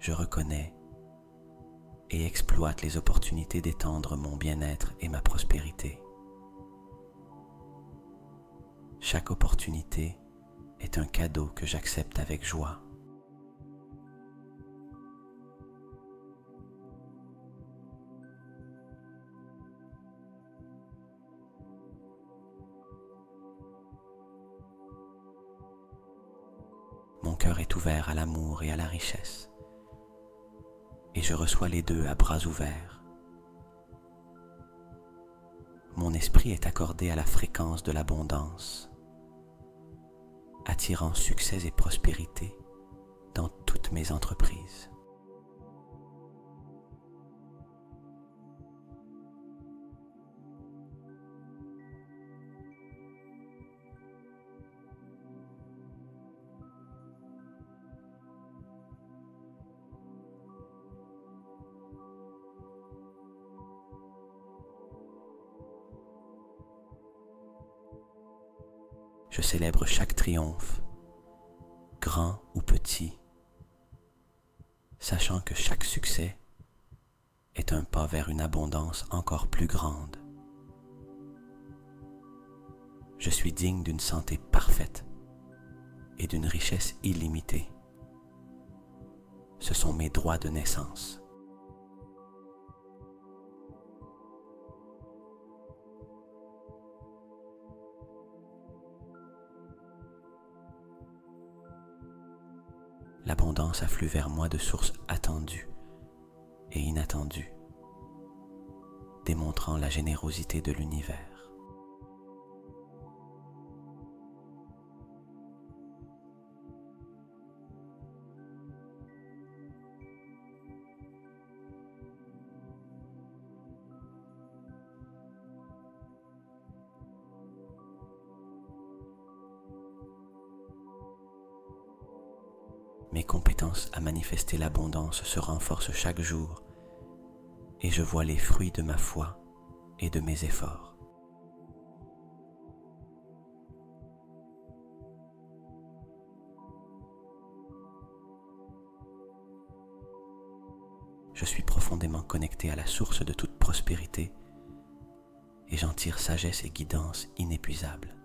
Je reconnais et exploite les opportunités d'étendre mon bien-être et ma prospérité. Chaque opportunité est un cadeau que j'accepte avec joie. Mon cœur est ouvert à l'amour et à la richesse, et je reçois les deux à bras ouverts. Mon esprit est accordé à la fréquence de l'abondance, attirant succès et prospérité dans toutes mes entreprises. Je célèbre chaque triomphe, grand ou petit, sachant que chaque succès est un pas vers une abondance encore plus grande. Je suis digne d'une santé parfaite et d'une richesse illimitée. Ce sont mes droits de naissance. L'abondance afflue vers moi de sources attendues et inattendues, démontrant la générosité de l'univers. Mes compétences à manifester l'abondance se renforcent chaque jour et je vois les fruits de ma foi et de mes efforts. Je suis profondément connecté à la source de toute prospérité et j'en tire sagesse et guidance inépuisables.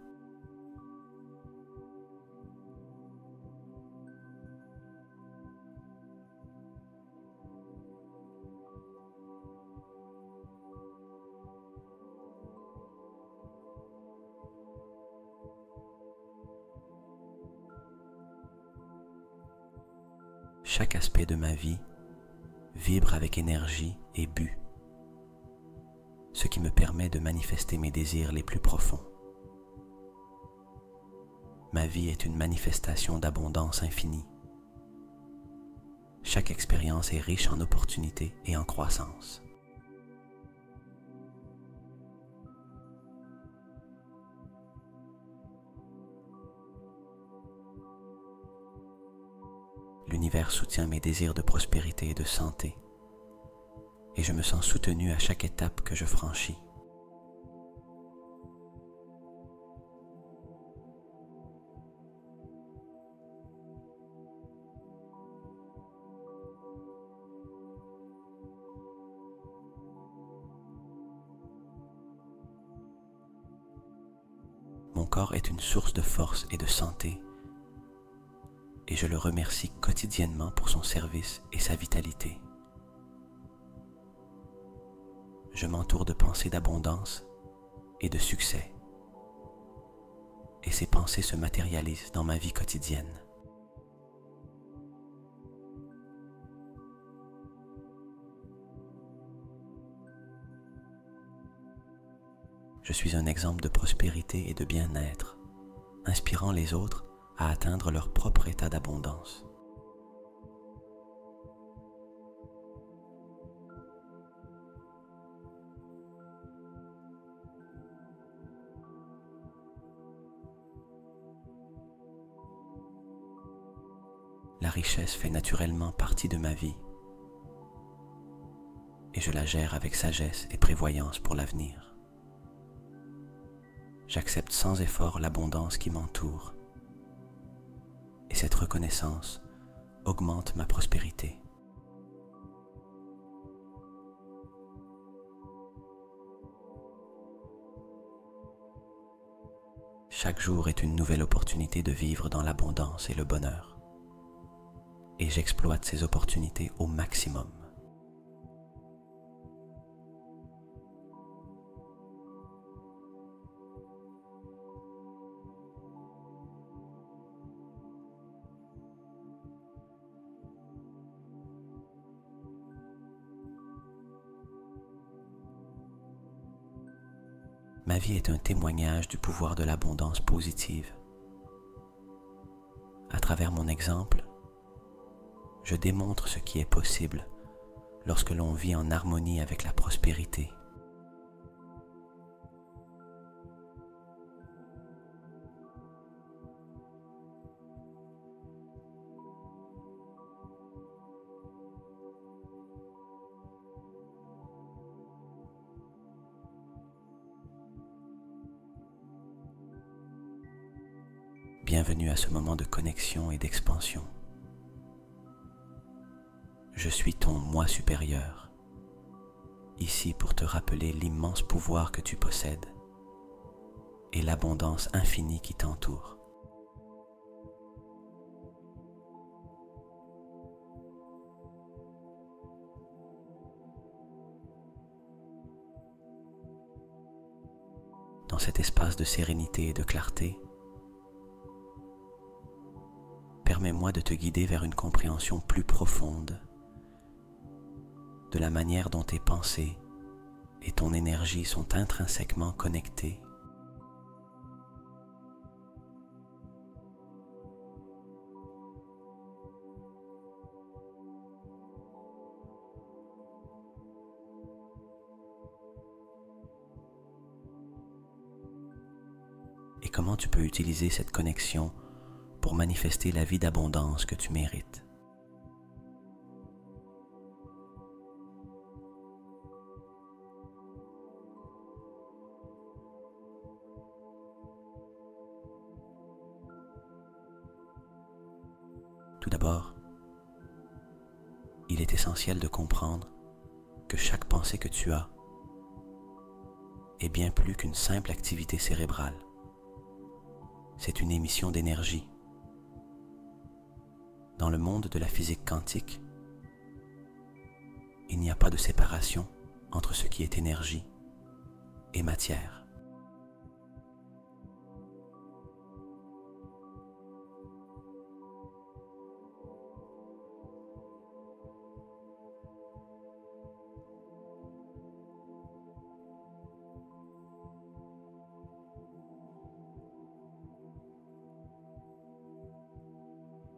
Chaque aspect de ma vie vibre avec énergie et but, ce qui me permet de manifester mes désirs les plus profonds. Ma vie est une manifestation d'abondance infinie. Chaque expérience est riche en opportunités et en croissance. L'univers soutient mes désirs de prospérité et de santé, et je me sens soutenu à chaque étape que je franchis. Mon corps est une source de force et de santé, et je le remercie quotidiennement pour son service et sa vitalité. Je m'entoure de pensées d'abondance et de succès, et ces pensées se matérialisent dans ma vie quotidienne. Je suis un exemple de prospérité et de bien-être, inspirant les autres à atteindre leur propre état d'abondance. La richesse fait naturellement partie de ma vie et je la gère avec sagesse et prévoyance pour l'avenir. J'accepte sans effort l'abondance qui m'entoure et cette reconnaissance augmente ma prospérité. Chaque jour est une nouvelle opportunité de vivre dans l'abondance et le bonheur, et j'exploite ces opportunités au maximum. Ma vie est un témoignage du pouvoir de l'abondance positive. À travers mon exemple, je démontre ce qui est possible lorsque l'on vit en harmonie avec la prospérité. Bienvenue à ce moment de connexion et d'expansion. Je suis ton moi supérieur, ici pour te rappeler l'immense pouvoir que tu possèdes et l'abondance infinie qui t'entoure. Dans cet espace de sérénité et de clarté, permets-moi de te guider vers une compréhension plus profonde de la manière dont tes pensées et ton énergie sont intrinsèquement connectées. Et comment tu peux utiliser cette connexion pour manifester la vie d'abondance que tu mérites. Tout d'abord, il est essentiel de comprendre que chaque pensée que tu as est bien plus qu'une simple activité cérébrale. C'est une émission d'énergie. Dans le monde de la physique quantique, il n'y a pas de séparation entre ce qui est énergie et matière.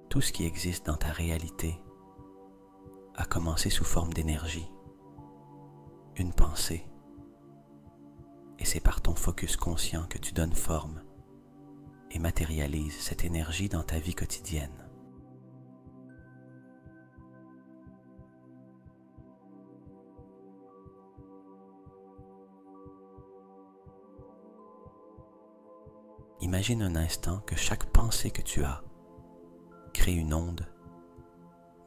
Tout ce qui existe dans ta réalité a commencé sous forme d'énergie, une pensée, et c'est par ton focus conscient que tu donnes forme et matérialises cette énergie dans ta vie quotidienne. Imagine un instant que chaque pensée que tu as crée une onde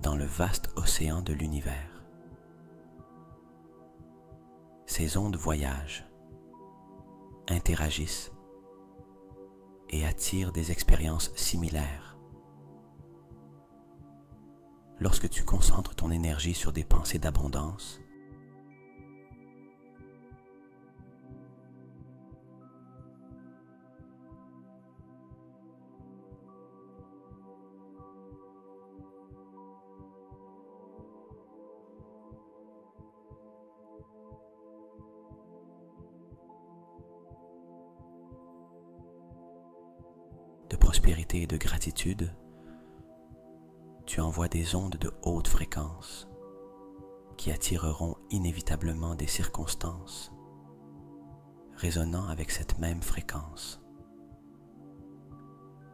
dans le vaste océan de l'univers. Ces ondes voyagent, interagissent et attirent des expériences similaires. Lorsque tu concentres ton énergie sur des pensées d'abondance, de prospérité et de gratitude, tu envoies des ondes de haute fréquence qui attireront inévitablement des circonstances résonnant avec cette même fréquence.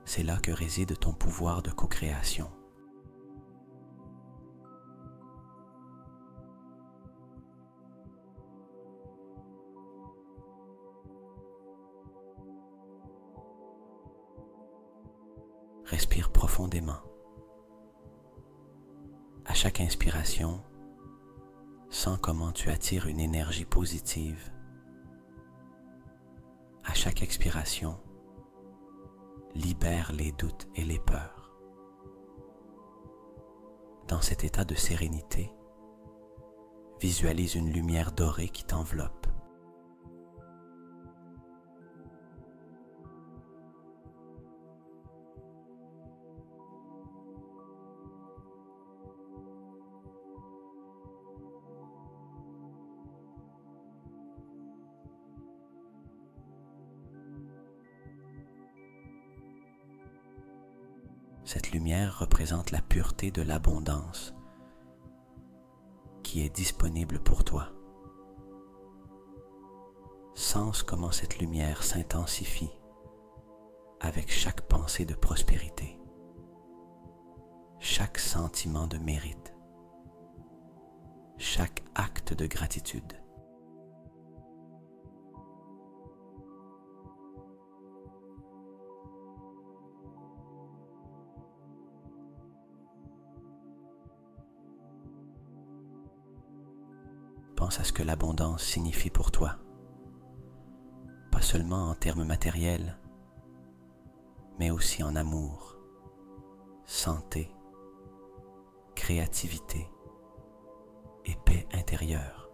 C'est là que réside ton pouvoir de co-création. Respire profondément. À chaque inspiration, sens comment tu attires une énergie positive. À chaque expiration, libère les doutes et les peurs. Dans cet état de sérénité, visualise une lumière dorée qui t'enveloppe. Cette lumière représente la pureté de l'abondance qui est disponible pour toi. Sens comment cette lumière s'intensifie avec chaque pensée de prospérité, chaque sentiment de mérite, chaque acte de gratitude. Pense à ce que l'abondance signifie pour toi, pas seulement en termes matériels, mais aussi en amour, santé, créativité et paix intérieure.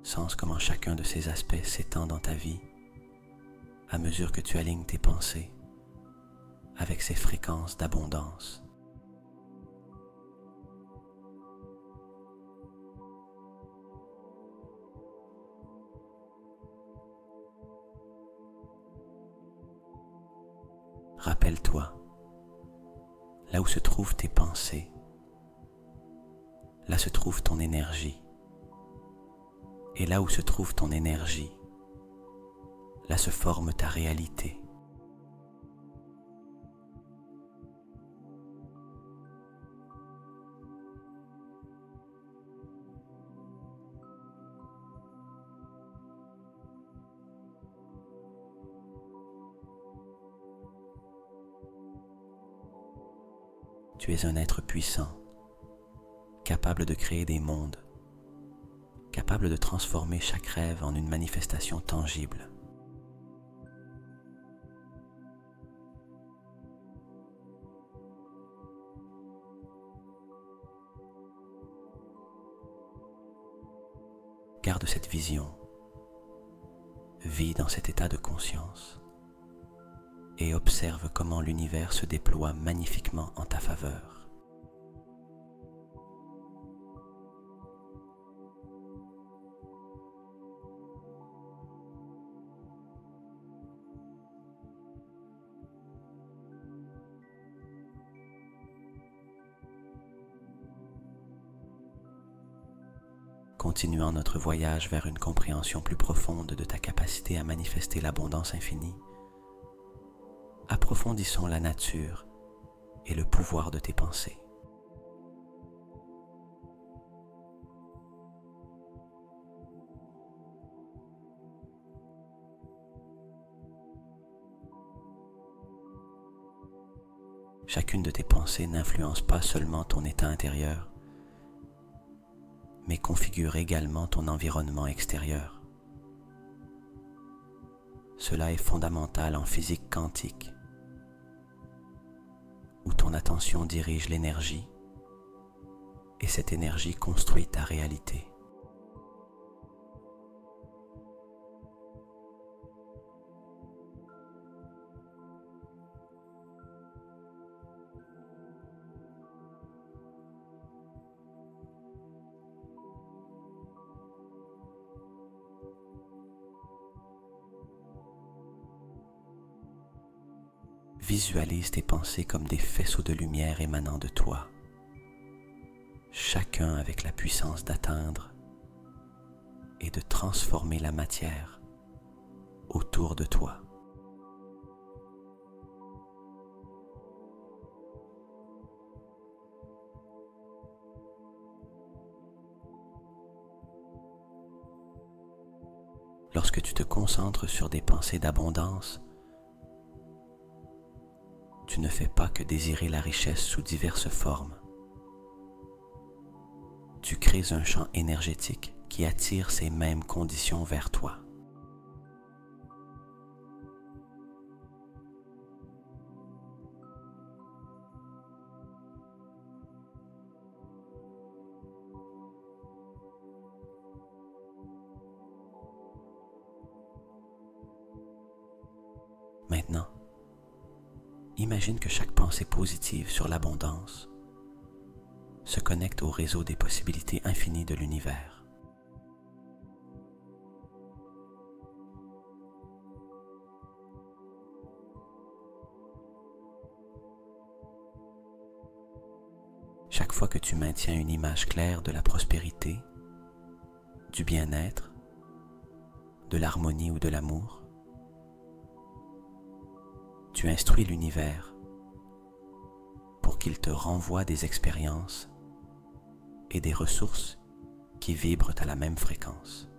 Sens comment chacun de ces aspects s'étend dans ta vie à mesure que tu alignes tes pensées avec ces fréquences d'abondance. rappelle-toi, là où se trouvent tes pensées, là se trouve ton énergie. Et là où se trouve ton énergie, là se forme ta réalité. Tu es un être puissant, capable de créer des mondes, capable de transformer chaque rêve en une manifestation tangible. Garde cette vision, vis dans cet état de conscience et observe comment l'univers se déploie magnifiquement en ta faveur. Continuant notre voyage vers une compréhension plus profonde de ta capacité à manifester l'abondance infinie, approfondissons la nature et le pouvoir de tes pensées. Chacune de tes pensées n'influence pas seulement ton état intérieur, mais configure également ton environnement extérieur. Cela est fondamental en physique quantique, où ton attention dirige l'énergie, et cette énergie construit ta réalité. Visualise tes pensées comme des faisceaux de lumière émanant de toi, chacun avec la puissance d'atteindre et de transformer la matière autour de toi. Lorsque tu te concentres sur des pensées d'abondance, tu ne fais pas que désirer la richesse sous diverses formes. Tu crées un champ énergétique qui attire ces mêmes conditions vers toi. Maintenant, imagine que chaque pensée positive sur l'abondance se connecte au réseau des possibilités infinies de l'univers. Chaque fois que tu maintiens une image claire de la prospérité, du bien-être, de l'harmonie ou de l'amour, tu instruis l'univers pour qu'il te renvoie des expériences et des ressources qui vibrent à la même fréquence.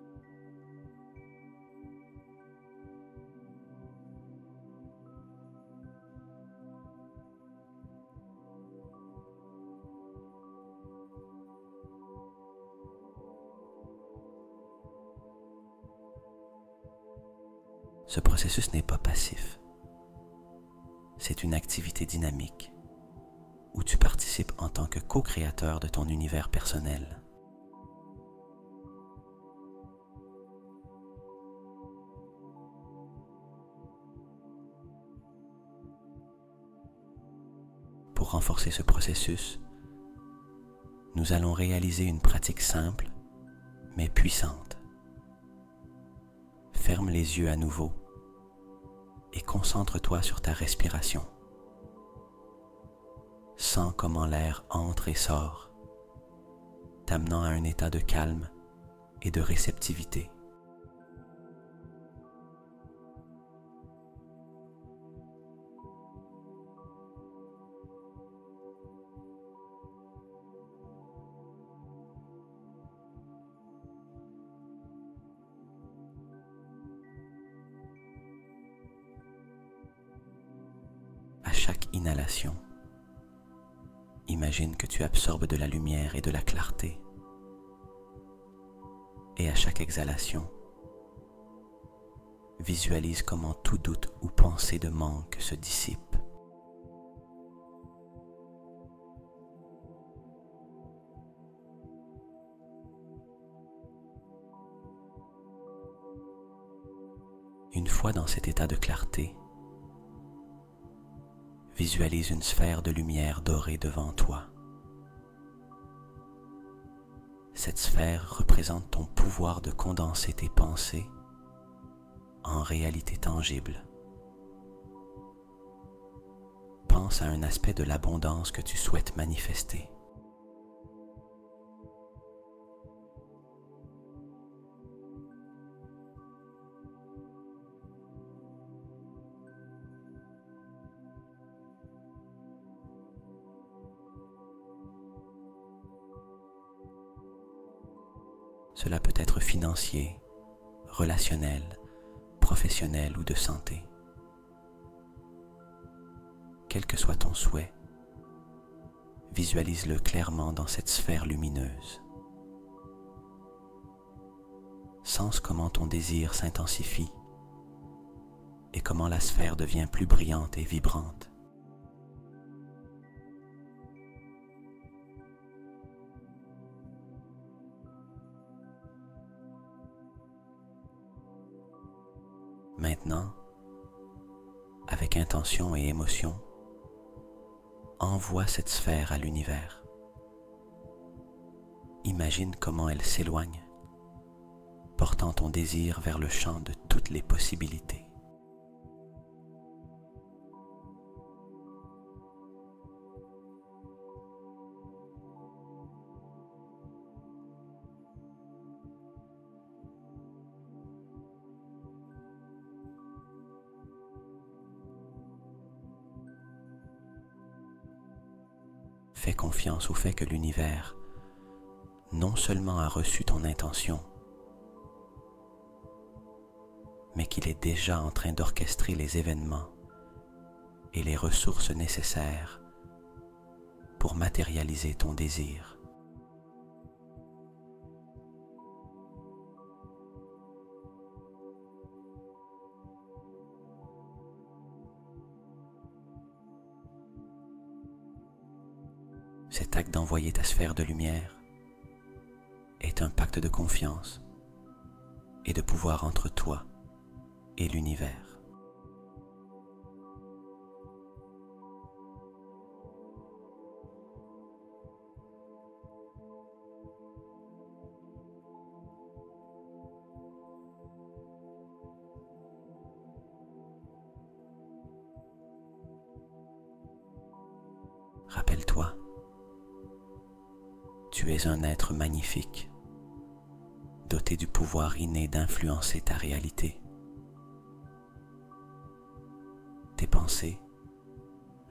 Ce processus n'est pas passif. C'est une activité dynamique où tu participes en tant que co-créateur de ton univers personnel. Pour renforcer ce processus, nous allons réaliser une pratique simple mais puissante. Ferme les yeux à nouveau et concentre-toi sur ta respiration. Sens comment l'air entre et sort, t'amenant à un état de calme et de réceptivité. À chaque inhalation, imagine que tu absorbes de la lumière et de la clarté. Et à chaque exhalation, visualise comment tout doute ou pensée de manque se dissipe. Une fois dans cet état de clarté, visualise une sphère de lumière dorée devant toi. Cette sphère représente ton pouvoir de condenser tes pensées en réalité tangible. Pense à un aspect de l'abondance que tu souhaites manifester. Cela peut être financier, relationnel, professionnel ou de santé. Quel que soit ton souhait, visualise-le clairement dans cette sphère lumineuse. Sens comment ton désir s'intensifie et comment la sphère devient plus brillante et vibrante. Maintenant, avec intention et émotion, envoie cette sphère à l'univers. Imagine comment elle s'éloigne, portant ton désir vers le champ de toutes les possibilités. Fais confiance au fait que l'univers non seulement a reçu ton intention, mais qu'il est déjà en train d'orchestrer les événements et les ressources nécessaires pour matérialiser ton désir. Cet acte d'envoyer ta sphère de lumière est un pacte de confiance et de pouvoir entre toi et l'univers. Rappelle-toi, tu es un être magnifique, doté du pouvoir inné d'influencer ta réalité. Tes pensées,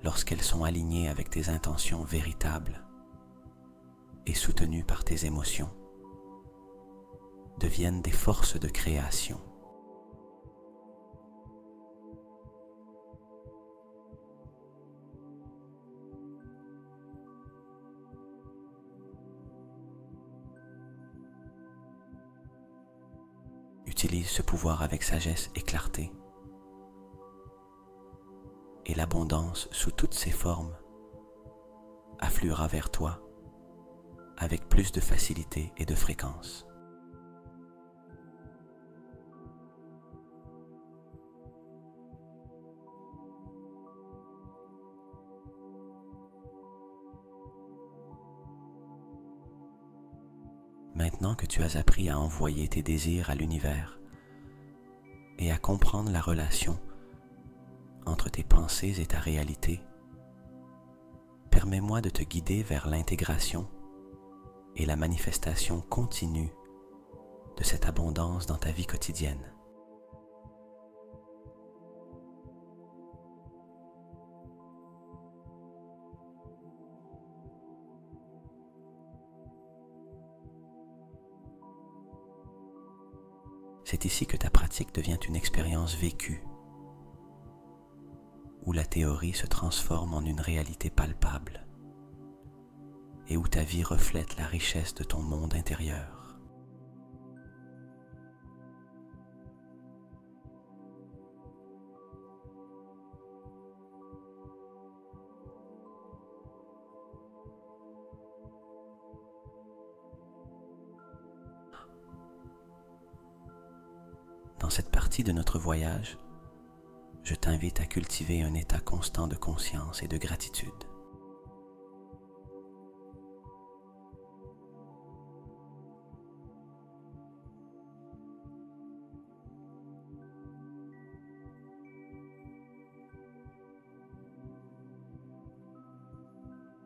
lorsqu'elles sont alignées avec tes intentions véritables et soutenues par tes émotions, deviennent des forces de création. Utilise ce pouvoir avec sagesse et clarté, et l'abondance sous toutes ses formes affluera vers toi avec plus de facilité et de fréquence. Maintenant que tu as appris à envoyer tes désirs à l'univers et à comprendre la relation entre tes pensées et ta réalité, permets-moi de te guider vers l'intégration et la manifestation continue de cette abondance dans ta vie quotidienne. C'est ici que ta pratique devient une expérience vécue, où la théorie se transforme en une réalité palpable et où ta vie reflète la richesse de ton monde intérieur. Dans cette partie de notre voyage, je t'invite à cultiver un état constant de conscience et de gratitude.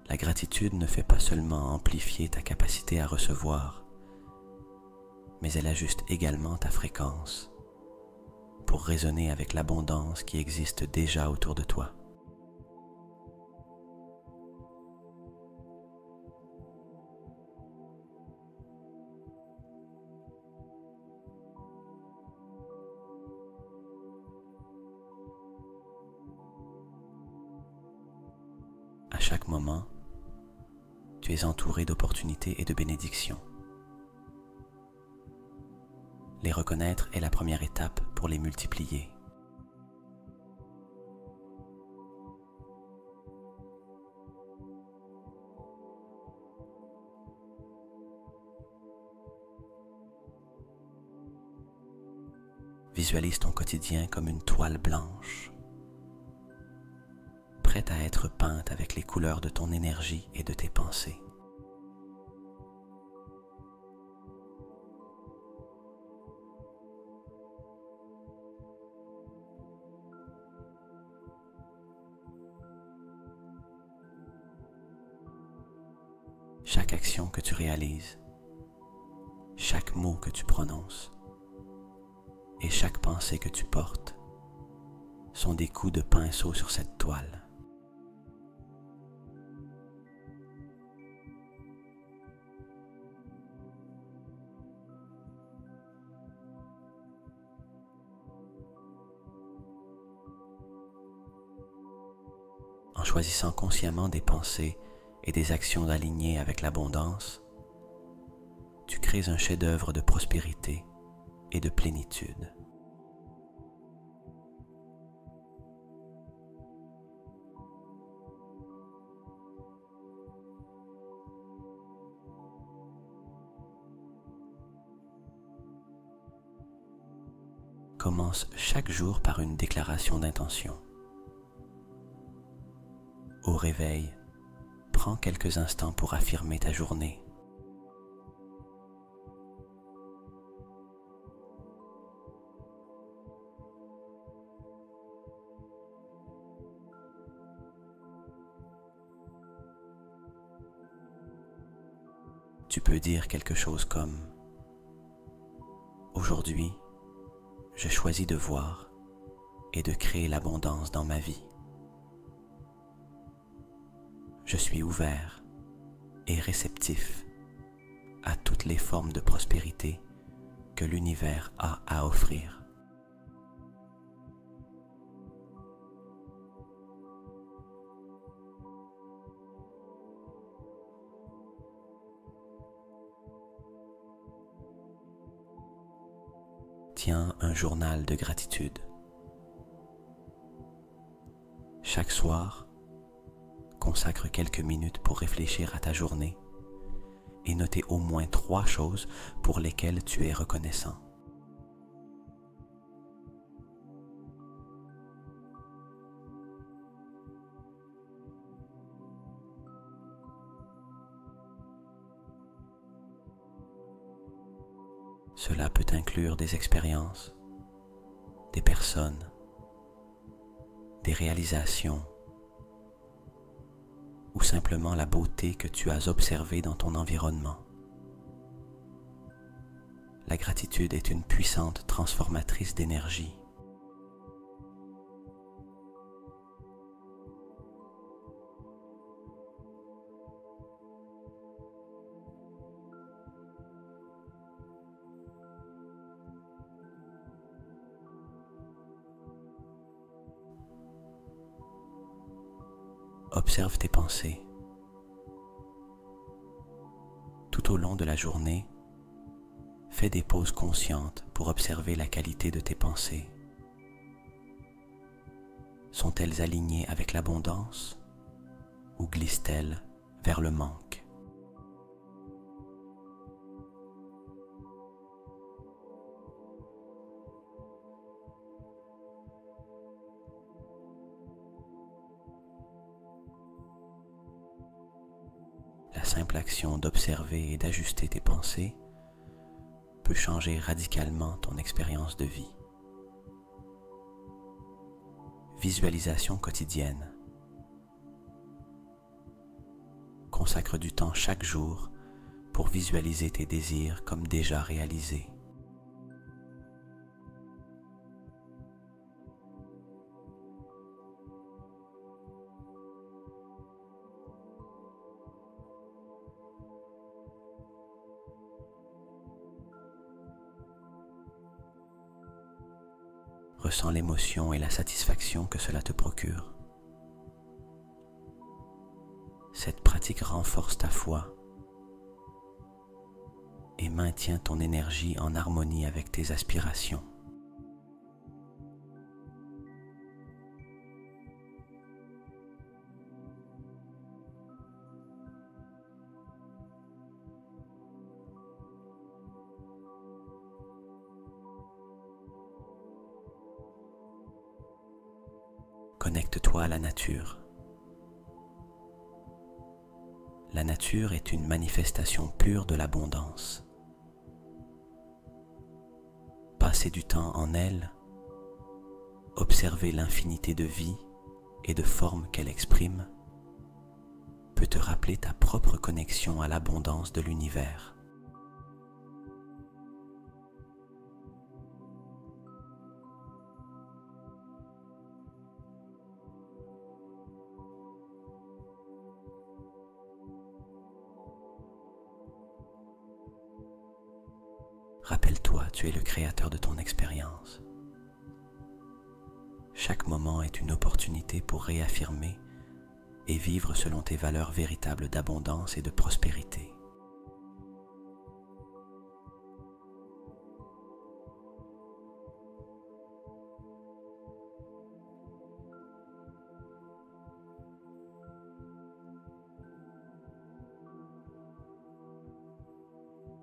La gratitude ne fait pas seulement amplifier ta capacité à recevoir, mais elle ajuste également ta fréquence pour résonner avec l'abondance qui existe déjà autour de toi. À chaque moment, tu es entouré d'opportunités et de bénédictions. Les reconnaître est la première étape pour les multiplier. Visualise ton quotidien comme une toile blanche, prête à être peinte avec les couleurs de ton énergie et de tes pensées. Chaque action que tu réalises, chaque mot que tu prononces et chaque pensée que tu portes sont des coups de pinceau sur cette toile. En choisissant consciemment des pensées et des actions alignées avec l'abondance, tu crées un chef-d'œuvre de prospérité et de plénitude. Commence chaque jour par une déclaration d'intention. Au réveil, prends quelques instants pour affirmer ta journée. Tu peux dire quelque chose comme « Aujourd'hui, je choisis de voir et de créer l'abondance dans ma vie. Je suis ouvert et réceptif à toutes les formes de prospérité que l'univers a à offrir. » Tiens un journal de gratitude. Chaque soir, consacre quelques minutes pour réfléchir à ta journée et noter au moins 3 choses pour lesquelles tu es reconnaissant. Cela peut inclure des expériences, des personnes, des réalisations ou simplement la beauté que tu as observée dans ton environnement. La gratitude est une puissante transformatrice d'énergie. Observe tes pensées. Tout au long de la journée, fais des pauses conscientes pour observer la qualité de tes pensées. Sont-elles alignées avec l'abondance ou glissent-elles vers le manque? La simple action d'observer et d'ajuster tes pensées peut changer radicalement ton expérience de vie. Visualisation quotidienne. Consacre du temps chaque jour pour visualiser tes désirs comme déjà réalisés. Ressens l'émotion et la satisfaction que cela te procure. Cette pratique renforce ta foi et maintient ton énergie en harmonie avec tes aspirations. Connecte-toi à la nature. La nature est une manifestation pure de l'abondance. Passer du temps en elle, observer l'infinité de vie et de formes qu'elle exprime, peut te rappeler ta propre connexion à l'abondance de l'univers. Rappelle-toi, tu es le créateur de ton expérience. Chaque moment est une opportunité pour réaffirmer et vivre selon tes valeurs véritables d'abondance et de prospérité.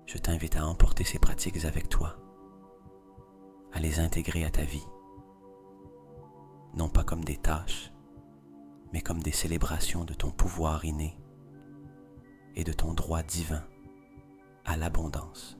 Je t'invite à emporter ces pratiques avec toi, à les intégrer à ta vie, non pas comme des tâches, mais comme des célébrations de ton pouvoir inné et de ton droit divin à l'abondance.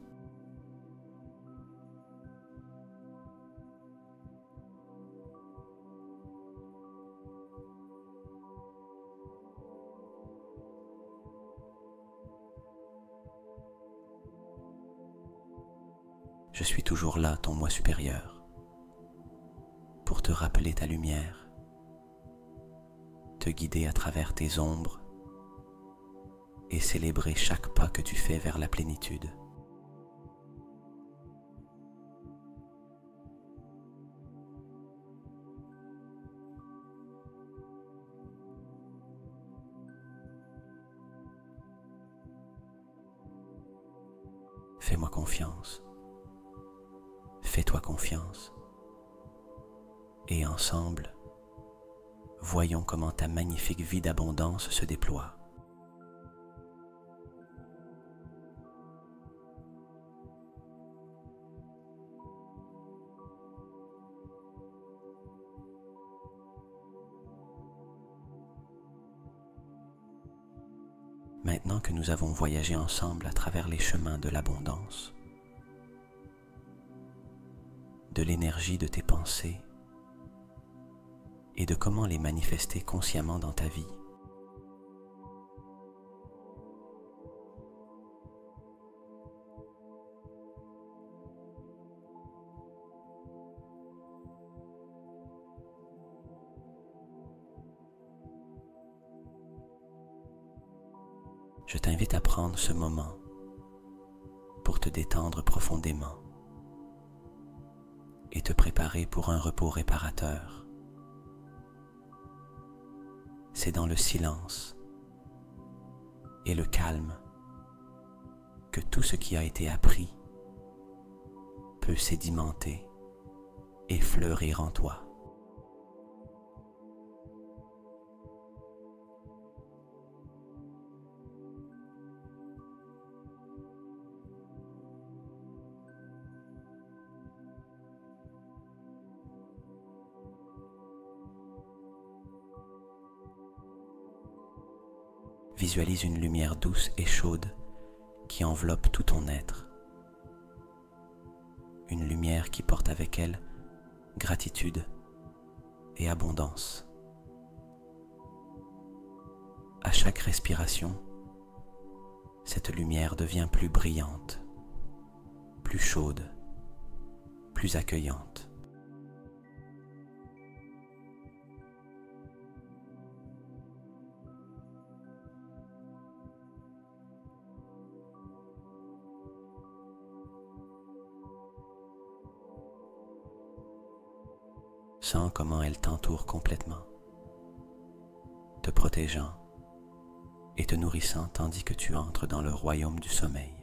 Je suis toujours là, ton moi supérieur, pour te rappeler ta lumière, te guider à travers tes ombres et célébrer chaque pas que tu fais vers la plénitude. Fais-moi confiance. Fais-toi confiance. Et ensemble, voyons comment ta magnifique vie d'abondance se déploie. Maintenant que nous avons voyagé ensemble à travers les chemins de l'abondance, de l'énergie de tes pensées et de comment les manifester consciemment dans ta vie, Je t'invite à prendre ce moment pour te détendre profondément et te préparer pour un repos réparateur. C'est dans le silence et le calme que tout ce qui a été appris peut sédimenter et fleurir en toi. Visualise une lumière douce et chaude qui enveloppe tout ton être. Une lumière qui porte avec elle gratitude et abondance. À chaque respiration, cette lumière devient plus brillante, plus chaude, plus accueillante. Sens comment elle t'entoure complètement, te protégeant et te nourrissant tandis que tu entres dans le royaume du sommeil.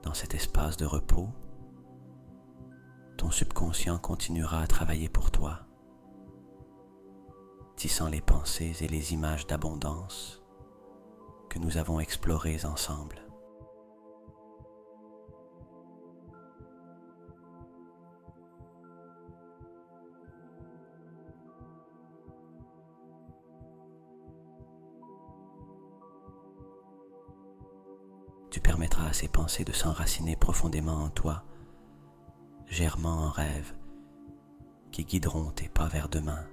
Dans cet espace de repos, ton subconscient continuera à travailler pour toi, tissant les pensées et les images d'abondance que nous avons explorées ensemble. Tu permettras à ces pensées de s'enraciner profondément en toi, germant en rêves qui guideront tes pas vers demain.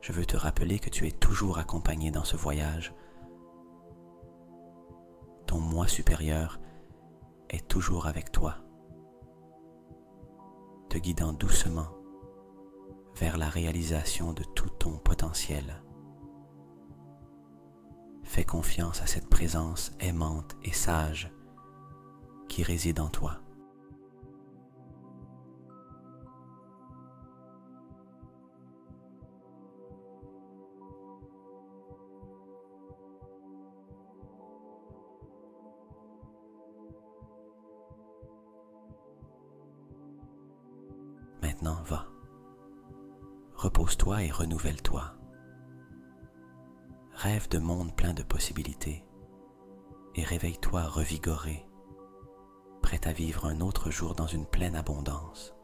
Je veux te rappeler que tu es toujours accompagné dans ce voyage. Ton moi supérieur est toujours avec toi, te guidant doucement vers la réalisation de tout ton potentiel. Fais confiance à cette présence aimante et sage qui réside en toi. Maintenant, va. Repose-toi et renouvelle-toi. Rêve de mondes pleins de possibilités et réveille-toi revigoré, prêt à vivre un autre jour dans une pleine abondance.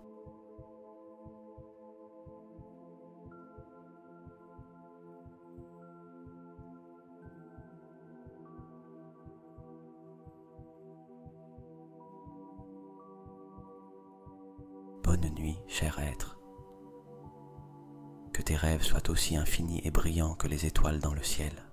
Bonne nuit, cher être. Que tes rêves soient aussi infinis et brillants que les étoiles dans le ciel.